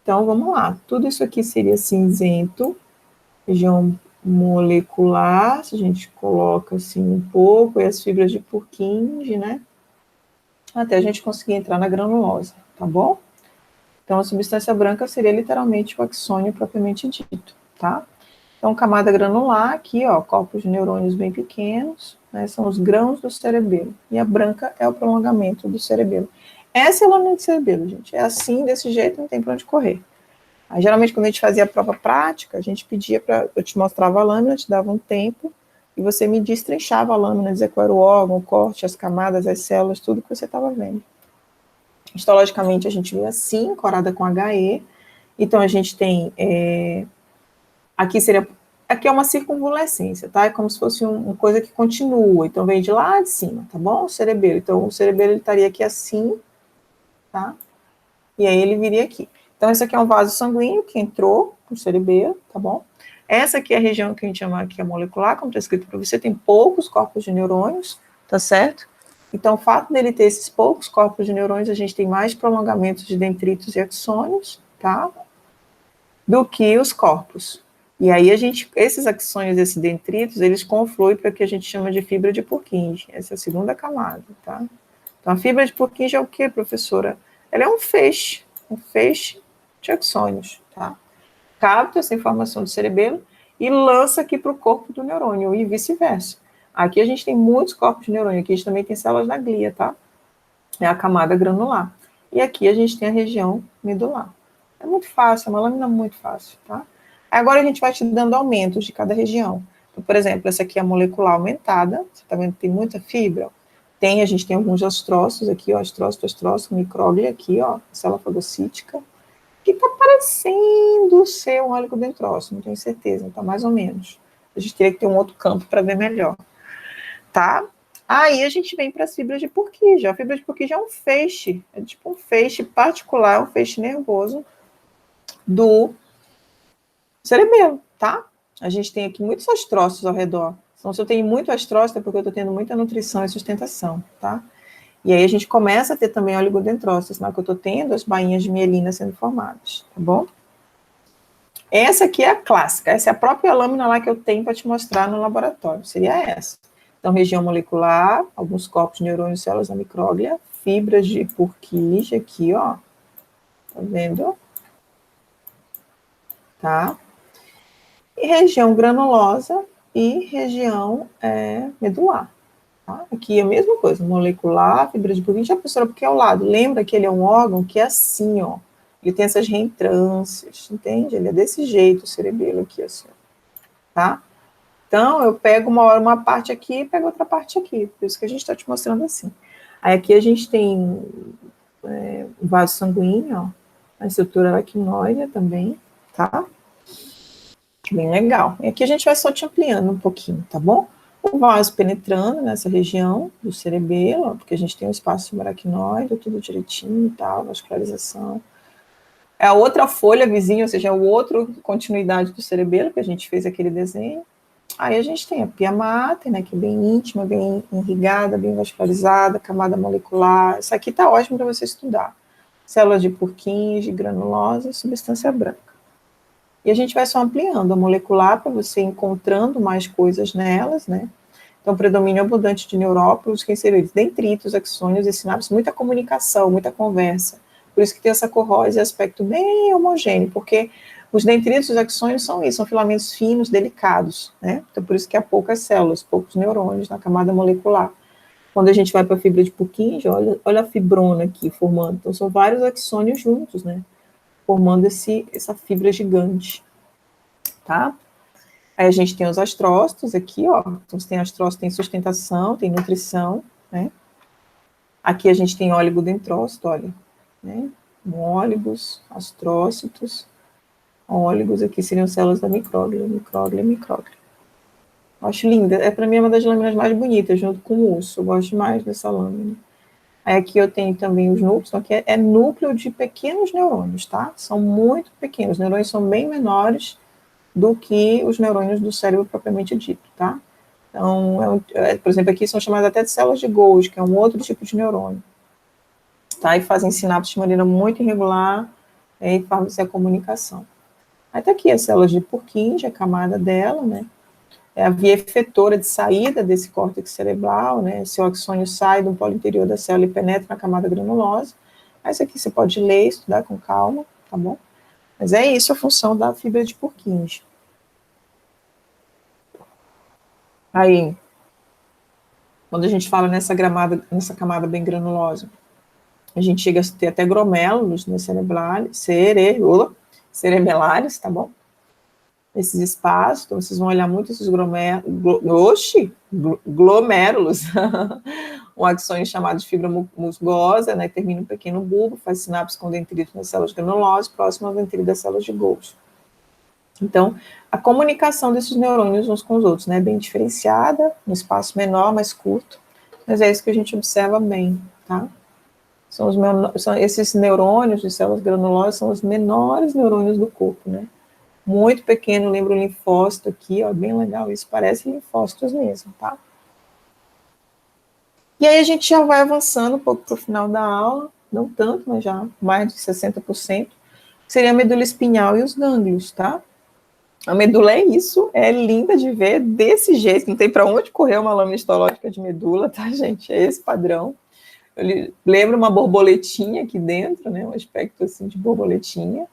Então, vamos lá. Tudo isso aqui seria cinzento, região molecular, se a gente coloca assim um pouco, e as fibras de Purkinje, né? Até a gente conseguir entrar na granulosa, tá bom? Então, a substância branca seria literalmente o axônio propriamente dito, tá? Então, camada granular, aqui, ó, corpos de neurônios bem pequenos, né, são os grãos do cerebelo. E a branca é o prolongamento do cerebelo. Essa é a lâmina de cerebelo, gente. É assim, desse jeito, não tem para onde correr. Aí, geralmente, quando a gente fazia a prova prática, a gente pedia para... Eu te mostrava a lâmina, te dava um tempo, e você me destrinchava a lâmina, dizer qual era o órgão, o corte, as camadas, as células, tudo que você estava vendo. Histologicamente, a gente vê assim, corada com HE. Então, a gente tem... aqui seria... Aqui é uma circunvalescência, tá? É como se fosse uma coisa que continua. Então, vem de lá de cima, tá bom? O cerebelo. Então, o cerebelo ele estaria aqui assim, tá? E aí ele viria aqui. Então, esse aqui é um vaso sanguíneo que entrou no cerebelo, tá bom? Essa aqui é a região que a gente chama aqui a molecular, como está escrito para você, tem poucos corpos de neurônios, tá certo? Então, o fato dele ter esses poucos corpos de neurônios, a gente tem mais prolongamentos de dendritos e axônios, tá? Do que os corpos. E aí, esses axônios, esses dendritos, eles confluem para o que a gente chama de fibra de Purkinje. Essa é a segunda camada, tá? Então, a fibra de Purkinje é o quê, professora? Ela é um feixe de axônios, tá? Capta essa informação do cerebelo e lança aqui para o corpo do neurônio, e vice-versa. Aqui a gente tem muitos corpos de neurônio, aqui a gente também tem células da glia, tá? É a camada granular. E aqui a gente tem a região medular. É muito fácil, é uma lâmina muito fácil, tá? Agora a gente vai te dando aumentos de cada região. Então, por exemplo, essa aqui é a molecular aumentada, você tá vendo que tem muita fibra? A gente tem alguns astrócitos aqui, ó, astrócito, micróglia aqui, ó, célula fagocítica, que tá parecendo ser um oligodendrócito, não tenho certeza, tá mais ou menos. A gente teria que ter um outro campo para ver melhor, tá? Aí a gente vem para as fibras de Purkinje. A fibra de Purkinje é um feixe, é tipo um feixe particular, um feixe nervoso do cerebelo, tá? A gente tem aqui muitos astrócitos ao redor. Então, se eu tenho muito astrócito, é porque eu estou tendo muita nutrição e sustentação, tá? E aí a gente começa a ter também oligodendrócitos, na que eu estou tendo as bainhas de mielina sendo formadas, tá bom? Essa aqui é a clássica, essa é a própria lâmina lá que eu tenho para te mostrar no laboratório, seria essa. Então, região molecular, alguns corpos de neurônios, células da micróglia, fibras de Purkinje aqui, ó. Tá vendo? Tá? E região granulosa e região medular. Tá? Aqui é a mesma coisa, molecular, fibra de Purkinje, a professora, porque é ao lado. Lembra que ele é um órgão que é assim, ó. Ele tem essas reentrâncias, entende? Ele é desse jeito, o cerebelo aqui, assim, tá? Então, eu pego uma parte aqui e pego outra parte aqui. Por isso que a gente está te mostrando assim. Aí aqui a gente tem o vaso sanguíneo, ó, a estrutura aracnoide também, tá? Bem legal. E aqui a gente vai só te ampliando um pouquinho, tá bom? O vaso penetrando nessa região do cerebelo, ó, porque a gente tem um espaço aracnoide, tudo direitinho e tal, vascularização. É a outra folha vizinha, ou seja, é a outra continuidade do cerebelo, que a gente fez aquele desenho. Aí a gente tem a pia mater, né, que é bem íntima, bem irrigada, bem vascularizada, camada molecular. Isso aqui tá ótimo para você estudar. Células de Purkinje, granulosa, substância branca. E a gente vai só ampliando a molecular para você ir encontrando mais coisas nelas, né? Então, predomínio abundante de neurópolos, que inseridos dendritos, axônios e sinapses, muita comunicação, muita conversa. Por isso que tem essa corrose e aspecto bem homogêneo, porque os dendritos e os axônios são isso, são filamentos finos, delicados, né? Então, por isso que há poucas células, poucos neurônios na camada molecular. Quando a gente vai para a fibra de Purkinje, olha a fibrona aqui formando. Então, são vários axônios juntos, né? Formando essa fibra gigante, tá? Aí a gente tem os astrócitos aqui, ó. Então, você tem astrócito, tem sustentação, tem nutrição, né? Aqui a gente tem oligodendrócito, olha, né? Móligos, astrócitos, óligos, aqui seriam células da micróglia, micróglia. Eu acho linda, para mim é uma das lâminas mais bonitas, junto com o osso, eu gosto mais dessa lâmina. Aí aqui eu tenho também os núcleos, então aqui é núcleo de pequenos neurônios, tá? São muito pequenos, os neurônios são bem menores do que os neurônios do cérebro propriamente dito, tá? Então, por exemplo, aqui são chamadas até de células de Golgi, que é um outro tipo de neurônio, tá? E fazem sinapses de maneira muito irregular e fazem a comunicação. Aí tá aqui as células de Purkinje, a camada dela, né? É a via efetora de saída desse córtex cerebral, né? Esse axônio sai do polo interior da célula e penetra na camada granulosa. Isso aqui você pode ler, estudar com calma, tá bom? Mas é isso a função da fibra de Purkinje. Aí, quando a gente fala nessa camada bem granulosa, a gente chega a ter até glomérulos, né, cerebelares, tá bom? Esses espaços, então vocês vão olhar muito esses glomérulos, um axônio chamado de fibra musgosa, né, termina um pequeno bulbo, faz sinapse com dendrito nas células granulosas, próximo ao dendrito das células de Golgi. Então, a comunicação desses neurônios uns com os outros, né, bem diferenciada, um espaço menor, mais curto, mas é isso que a gente observa bem, tá? São esses neurônios de células granulosas, são os menores neurônios do corpo, né? Muito pequeno, lembra o linfócito aqui, ó, bem legal, isso parece linfócitos mesmo, tá? E aí a gente já vai avançando um pouco para o final da aula, não tanto, mas já mais de 60%, que seria a medula espinhal e os gânglios, tá? A medula é isso, é linda de ver, desse jeito, não tem para onde correr uma lâmina histológica de medula, tá, gente? É esse padrão. Lembra uma borboletinha aqui dentro, né? Um aspecto assim de borboletinha.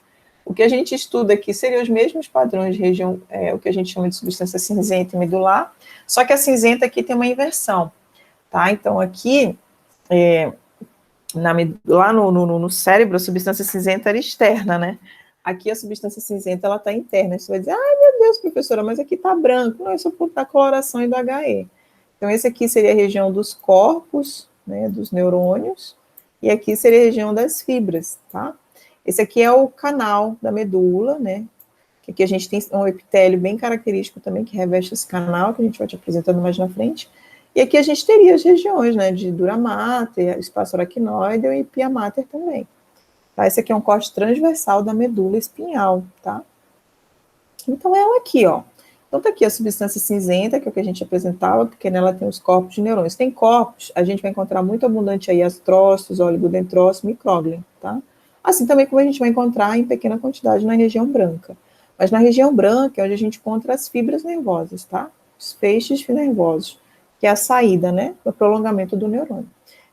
O que a gente estuda aqui seriam os mesmos padrões de região, o que a gente chama de substância cinzenta e medular, só que a cinzenta aqui tem uma inversão, tá? Então aqui, lá no cérebro, a substância cinzenta era externa, né? Aqui a substância cinzenta, ela está interna. Você vai dizer, ai meu Deus, professora, mas aqui está branco. Não, isso é por da coloração e do HE. Então, esse aqui seria a região dos corpos, né, dos neurônios, e aqui seria a região das fibras, tá? Esse aqui é o canal da medula, né? Que aqui a gente tem um epitélio bem característico também, que reveste esse canal, que a gente vai te apresentando mais na frente. E aqui a gente teria as regiões, né, de dura mater, espaço aracnoide e pia mater também. Tá? Esse aqui é um corte transversal da medula espinhal, tá? Então, é ela aqui, ó. Então, tá aqui a substância cinzenta, que é o que a gente apresentava, porque nela tem os corpos de neurônios. Tem corpos, a gente vai encontrar muito abundante aí astrócitos, oligodendrócitos, micróglia, tá? Assim também como a gente vai encontrar em pequena quantidade na região branca. Mas na região branca é onde a gente encontra as fibras nervosas, tá? Os feixes nervosos, que é a saída, né, o prolongamento do neurônio.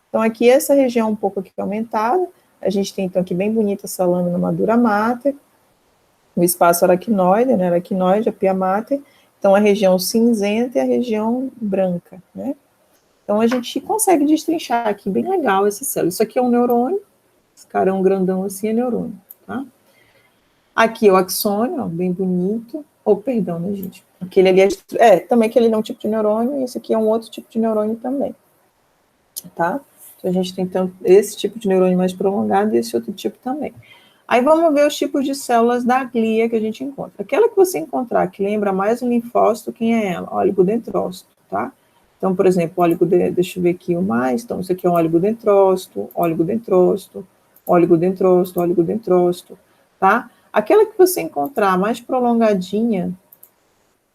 Então, aqui, essa região um pouco aqui aumentada, a gente tem, então, aqui bem bonita essa lâmina madura mater, o espaço aracnoide, né, aracnoide, a pia mater, então, a região cinzenta e a região branca, né. Então, a gente consegue destrinchar aqui, bem legal essa célula. Isso aqui é um neurônio, esse carão grandão assim é neurônio, tá? Aqui é o axônio, ó, bem bonito. Oh, perdão, né, gente? Aquele ali também aquele é um tipo de neurônio, e esse aqui é um outro tipo de neurônio também, tá? Então, a gente tem então esse tipo de neurônio mais prolongado e esse outro tipo também. Aí vamos ver os tipos de células da glia que a gente encontra. Aquela que você encontrar que lembra mais um linfócito, quem é ela? Oligodendrócito, tá? Então, por exemplo, deixa eu ver aqui o mais. Então, isso aqui é um oligodendrócito, oligodendrócito, oligodendrócito, oligodendrócito, tá? Aquela que você encontrar mais prolongadinha,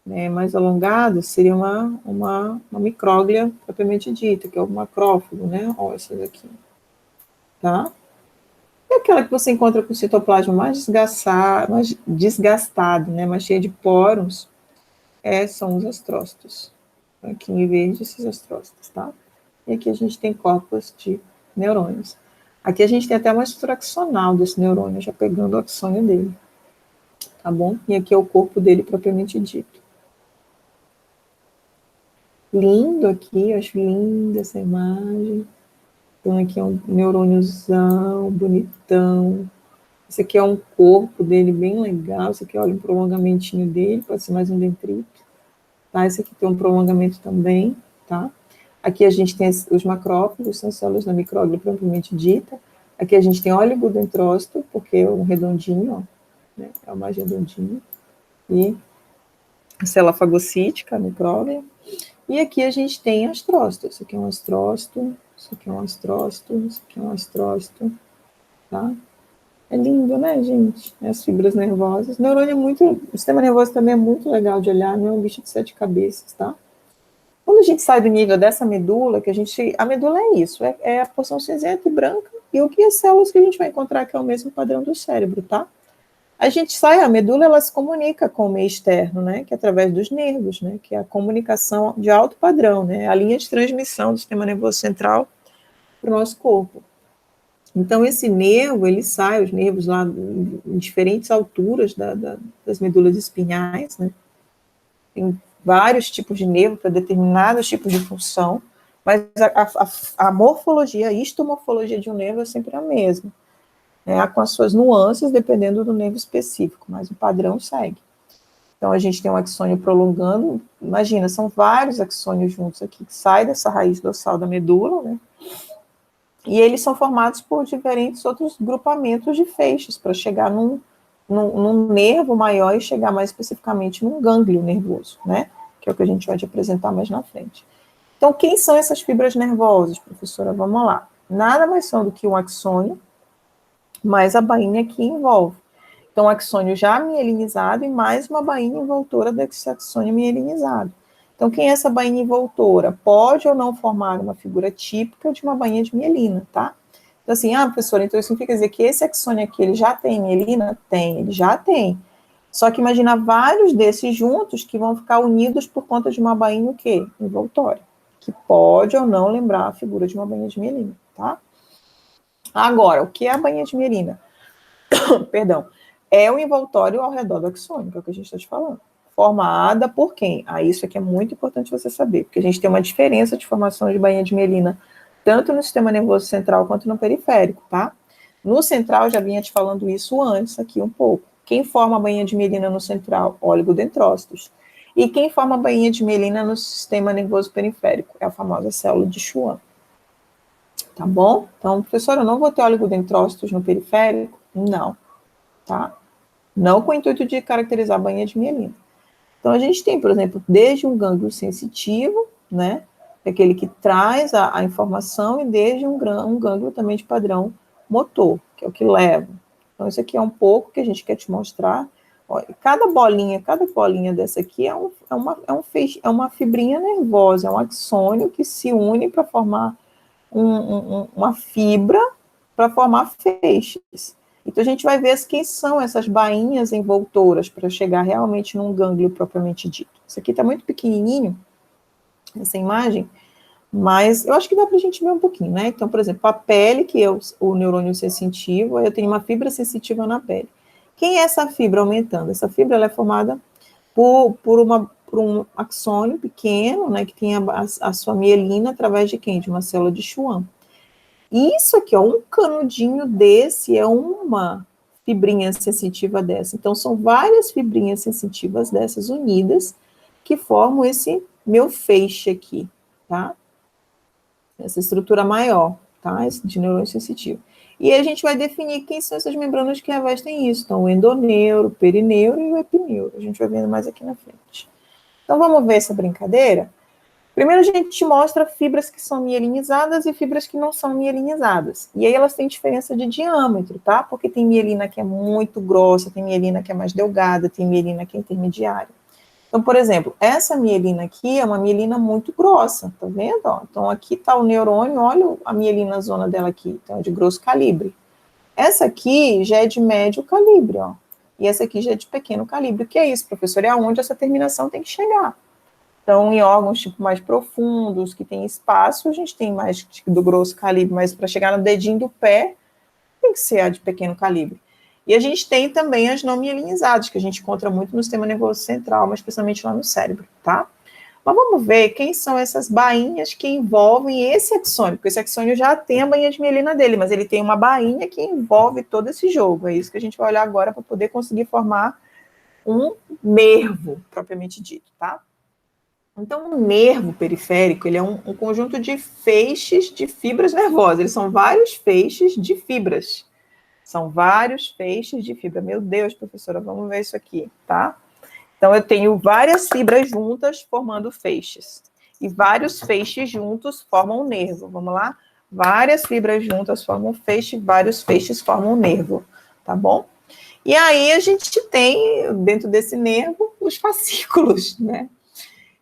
né, mais alongada, seria uma micróglia propriamente dita, que é o macrófago, né? Ó, essa daqui, tá? E aquela que você encontra com o citoplasma mais desgastado, né, mais cheio de poros, são os astrócitos. Aqui em verde, esses astrócitos, tá? E aqui a gente tem corpos de neurônios. Aqui a gente tem até uma estrutura axonal desse neurônio, já pegando o axônio dele, tá bom? E aqui é o corpo dele propriamente dito. Lindo aqui, eu acho linda essa imagem. Então aqui é um neurôniozão, bonitão. Esse aqui é um corpo dele bem legal. Esse aqui, olha, um prolongamentinho dele, pode ser mais um dendrito. Tá? Esse aqui tem um prolongamento também, tá? Aqui a gente tem os macrófagos, são células da micróglia propriamente dita. Aqui a gente tem oligodendrócito, porque é um redondinho, ó, né? É o mais redondinho. E a célula fagocítica, a micróglia. E aqui a gente tem astrócito. Isso aqui é um astrócito, isso aqui é um astrócito, isso aqui é um astrócito, tá? É lindo, né, gente? As fibras nervosas. Neurônio é muito... O sistema nervoso também é muito legal de olhar, não é um bicho de 7 cabeças, tá? Quando a gente sai do nível dessa medula, a medula é isso, é a porção cinzenta e branca, e o que as células que a gente vai encontrar que é o mesmo padrão do cérebro, tá? A gente sai, a medula, ela se comunica com o meio externo, né, que é através dos nervos, né, que é a comunicação de alto padrão, né, a linha de transmissão do sistema nervoso central para o nosso corpo. Então, esse nervo, ele sai, os nervos lá em diferentes alturas das medulas espinhais, né, tem vários tipos de nervo para determinados tipos de função, mas a morfologia, a histomorfologia de um nervo é sempre a mesma, né, com as suas nuances, dependendo do nervo específico, mas o padrão segue. Então, a gente tem um axônio prolongando, imagina, são vários axônios juntos aqui, que saem dessa raiz dorsal da medula, né, e eles são formados por diferentes outros grupamentos de feixes, para chegar num nervo maior e chegar mais especificamente num gânglio nervoso, né, que é o que a gente vai te apresentar mais na frente. Então, quem são essas fibras nervosas, professora? Vamos lá. Nada mais são do que um axônio, mais a bainha que envolve. Então, axônio já mielinizado e mais uma bainha envoltora desse axônio mielinizado. Então, quem é essa bainha envoltora? Pode ou não formar uma figura típica de uma bainha de mielina, tá? Então, assim, professora, então isso significa dizer que esse axônio aqui, ele já tem mielina? Tem, ele já tem. Só que imagina vários desses juntos que vão ficar unidos por conta de uma bainha o quê? Envoltória, que pode ou não lembrar a figura de uma bainha de mielina, tá? Agora, o que é a bainha de mielina? Perdão, é o envoltório ao redor do axônio, que é o que a gente está te falando. Formada por quem? Isso aqui é muito importante você saber, porque a gente tem uma diferença de formação de bainha de mielina, tanto no sistema nervoso central quanto no periférico, tá? No central, já vinha te falando isso antes, aqui um pouco. Quem forma a bainha de mielina no central? Oligodendrócitos. E quem forma a bainha de mielina no sistema nervoso periférico? É a famosa célula de Schwann. Tá bom? Então, professora, eu não vou ter oligodendrócitos no periférico? Não, tá? Não com o intuito de caracterizar a bainha de mielina. Então, a gente tem, por exemplo, desde um gânglio sensitivo, né, aquele que traz a informação, e desde um gânglio também de padrão motor, que é o que leva. Então, isso aqui é um pouco que a gente quer te mostrar. Ó, cada bolinha dessa aqui é uma fibrinha nervosa, é um axônio que se une para formar uma fibra para formar feixes. Então, a gente vai ver quem são essas bainhas envoltoras para chegar realmente num gânglio propriamente dito. Isso aqui está muito pequenininho, essa imagem, mas eu acho que dá para a gente ver um pouquinho, né? Então, por exemplo, a pele, que é o neurônio sensitivo, aí eu tenho uma fibra sensitiva na pele. Quem é essa fibra aumentando? Essa fibra ela é formada por um axônio pequeno, né, que tem a sua mielina através de quem? De uma célula de Schwann. Isso aqui, ó, um canudinho desse é uma fibrinha sensitiva dessa. Então, são várias fibrinhas sensitivas dessas unidas que formam esse meu feixe aqui, tá? Essa estrutura maior, tá? De neurônio sensitivo. E aí a gente vai definir quem são essas membranas que revestem isso. Então, o endoneuro, o perineuro e o epineuro. A gente vai vendo mais aqui na frente. Então, vamos ver essa brincadeira? Primeiro, a gente mostra fibras que são mielinizadas e fibras que não são mielinizadas. E aí elas têm diferença de diâmetro, tá? Porque tem mielina que é muito grossa, tem mielina que é mais delgada, tem mielina que é intermediária. Então, por exemplo, essa mielina aqui é uma mielina muito grossa, tá vendo? Ó, então, aqui tá o neurônio, olha a mielina zona dela aqui, então é de grosso calibre. Essa aqui já é de médio calibre, ó. E essa aqui já é de pequeno calibre. O que é isso, professor? É aonde essa terminação tem que chegar. Então, em órgãos tipo mais profundos, que tem espaço, a gente tem mais do grosso calibre, mas para chegar no dedinho do pé, tem que ser a de pequeno calibre. E a gente tem também as não mielinizadas, que a gente encontra muito no sistema nervoso central, mas especialmente lá no cérebro, tá? Mas vamos ver quem são essas bainhas que envolvem esse axônio, porque esse axônio já tem a bainha de mielina dele, mas ele tem uma bainha que envolve todo esse jogo. É isso que a gente vai olhar agora para poder conseguir formar um nervo, propriamente dito, tá? Então, o nervo periférico, ele é um conjunto de feixes de fibras nervosas. Eles são vários feixes de fibras. São vários feixes de fibra. Meu Deus, professora, vamos ver isso aqui, tá? Então, eu tenho várias fibras juntas formando feixes. E vários feixes juntos formam um nervo. Vamos lá? Várias fibras juntas formam um feixe, vários feixes formam um nervo, tá bom? E aí, a gente tem, dentro desse nervo, os fascículos, né?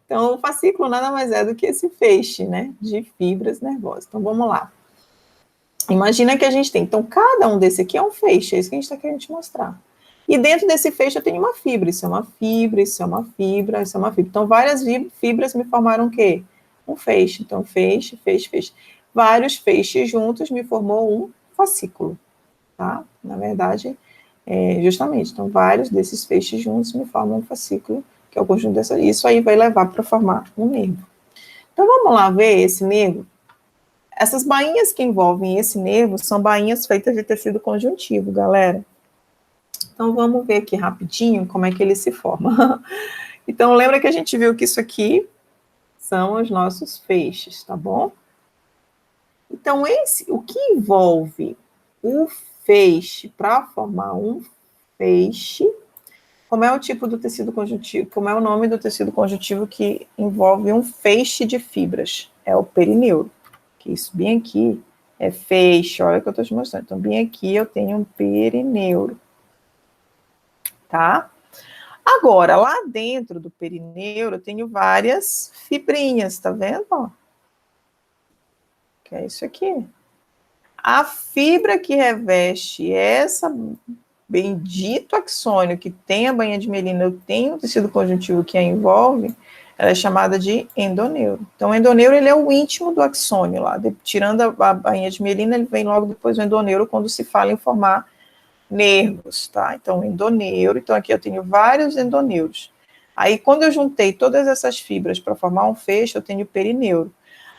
Então, o fascículo nada mais é do que esse feixe, né, de fibras nervosas. Então, vamos lá. Imagina que a gente tem, então, cada um desse aqui é um feixe, é isso que a gente está querendo te mostrar. E dentro desse feixe eu tenho uma fibra, isso é uma fibra, isso é uma fibra, isso é uma fibra. Então, várias fibras me formaram o quê? Um feixe. Então, feixe, feixe, feixe. Vários feixes juntos me formou um fascículo, tá? Na verdade, justamente, então, vários desses feixes juntos me formam um fascículo, que é o conjunto dessa. Isso aí vai levar para formar um nervo. Então, vamos lá ver esse nervo. Essas bainhas que envolvem esse nervo são bainhas feitas de tecido conjuntivo, galera. Então, vamos ver aqui rapidinho como é que ele se forma. Então, lembra que a gente viu que isso aqui são os nossos feixes, tá bom? Então, o que envolve o feixe para formar um feixe. Como é o tipo do tecido conjuntivo? Como é o nome do tecido conjuntivo que envolve um feixe de fibras? É o perineuro. Que isso bem aqui é feixe, olha o que eu estou te mostrando. Então, bem aqui eu tenho um perineuro. Tá? Agora, lá dentro do perineuro, eu tenho várias fibrinhas, tá vendo? Ó, que é isso aqui. A fibra que reveste essa bendito axônio que tem a bainha de mielina, eu tenho o tecido conjuntivo que a envolve, ela é chamada de endoneuro. Então, o endoneuro, ele é o íntimo do axônio lá, tirando a bainha de mielina, ele vem logo depois do endoneuro, quando se fala em formar nervos, tá? Então, endoneuro, então aqui eu tenho vários endoneuros. Aí, quando eu juntei todas essas fibras para formar um feixe, eu tenho perineuro.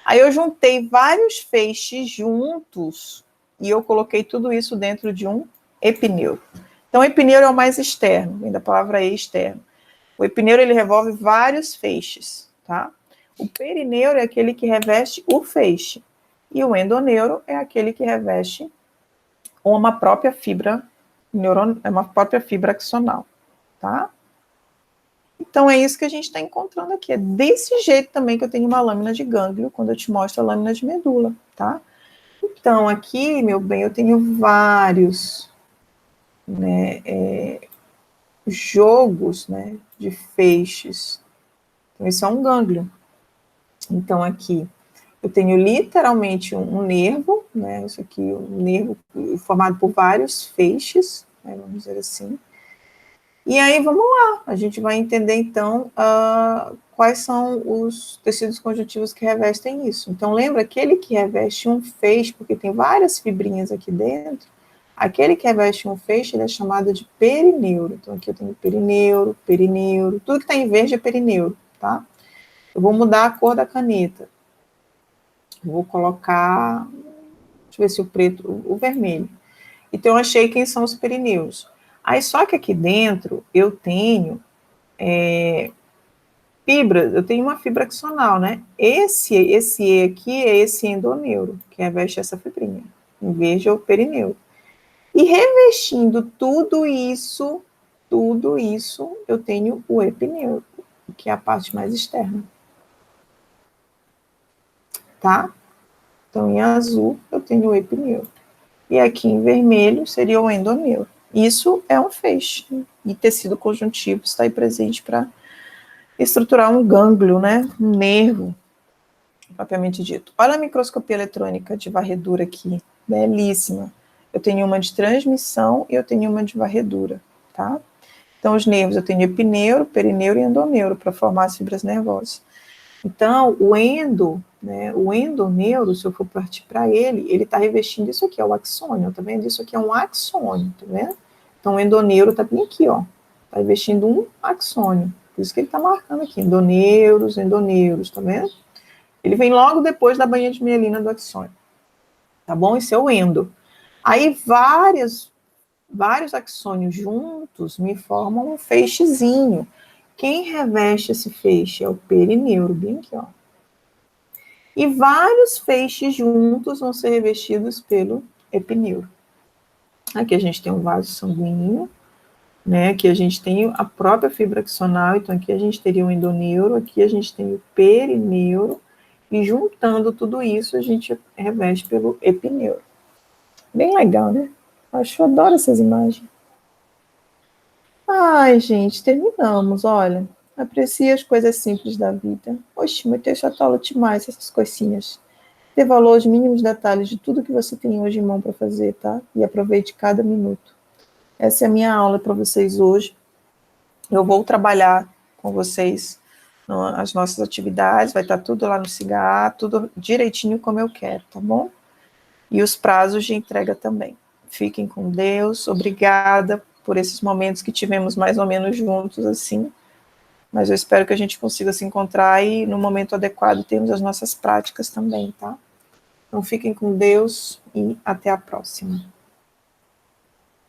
Aí, eu juntei vários feixes juntos e eu coloquei tudo isso dentro de um epineuro. Então, o epineuro é o mais externo, vem da palavra externo. O epineuro, ele revolve vários feixes, tá? O perineuro é aquele que reveste o feixe. E o endoneuro é aquele que reveste uma própria fibra é uma própria fibra axonal, tá? Então, é isso que a gente está encontrando aqui. É desse jeito também que eu tenho uma lâmina de gânglio, quando eu te mostro a lâmina de medula, tá? Então, aqui, meu bem, eu tenho vários, né, jogos, né, de feixes. Então, isso é um gânglio. Então, aqui, eu tenho literalmente um nervo, né, isso aqui, um nervo formado por vários feixes, né, vamos dizer assim. E aí, vamos lá, a gente vai entender, então, quais são os tecidos conjuntivos que revestem isso. Então, lembra, aquele que reveste um feixe, porque tem várias fibrinhas aqui dentro, aquele que reveste um feixe, ele é chamado de perineuro. Então, aqui eu tenho perineuro, perineuro, tudo que está em verde é perineuro, tá? Eu vou mudar a cor da caneta. Vou colocar, deixa eu ver se o preto, o vermelho. Então, eu achei quem são os perineus. Aí, só que aqui dentro, eu tenho fibras, eu tenho uma fibra axonal, né? Esse E aqui é esse endoneuro, que reveste essa fibrinha. Em verde é o perineuro. E revestindo tudo isso, eu tenho o epineuro, que é a parte mais externa. Tá? Então, em azul, eu tenho o epineuro. E aqui em vermelho seria o endoneuro. Isso é um feixe. E tecido conjuntivo está aí presente para estruturar um gânglio, né? Um nervo, propriamente dito. Olha a microscopia eletrônica de varredura aqui, belíssima. Eu tenho uma de transmissão e eu tenho uma de varredura, tá? Então, os nervos, eu tenho epineuro, perineuro e endoneuro para formar as fibras nervosas. Então, o endoneuro, se eu for partir para ele está revestindo isso aqui, é o axônio, tá vendo? Isso aqui é um axônio, tá vendo? Então, o endoneuro está bem aqui, ó, está revestindo um axônio, por isso que ele está marcando aqui, endoneuros, tá vendo? Ele vem logo depois da bainha de mielina do axônio, tá bom? Esse é o endo. Aí, vários axônios juntos me formam um feixezinho. Quem reveste esse feixe é o perineuro, bem aqui, ó. E vários feixes juntos vão ser revestidos pelo epineuro. Aqui a gente tem um vaso sanguíneo, né? Aqui a gente tem a própria fibra axonal, então aqui a gente teria o endoneuro, aqui a gente tem o perineuro, e juntando tudo isso a gente reveste pelo epineuro. Bem legal, né? Eu adoro essas imagens. Ai, gente, terminamos, olha. Aprecie as coisas simples da vida. Oxe, meu Deus, atola demais essas coisinhas. Dê valor aos mínimos detalhes de tudo que você tem hoje em mão para fazer, tá? E aproveite cada minuto. Essa é a minha aula para vocês hoje. Eu vou trabalhar com vocês as nossas atividades, vai estar tudo lá no CIGA, tudo direitinho como eu quero, tá bom? E os prazos de entrega também. Fiquem com Deus, obrigada por esses momentos que tivemos mais ou menos juntos, assim, mas eu espero que a gente consiga se encontrar e no momento adequado temos as nossas práticas também, tá? Então fiquem com Deus e até a próxima.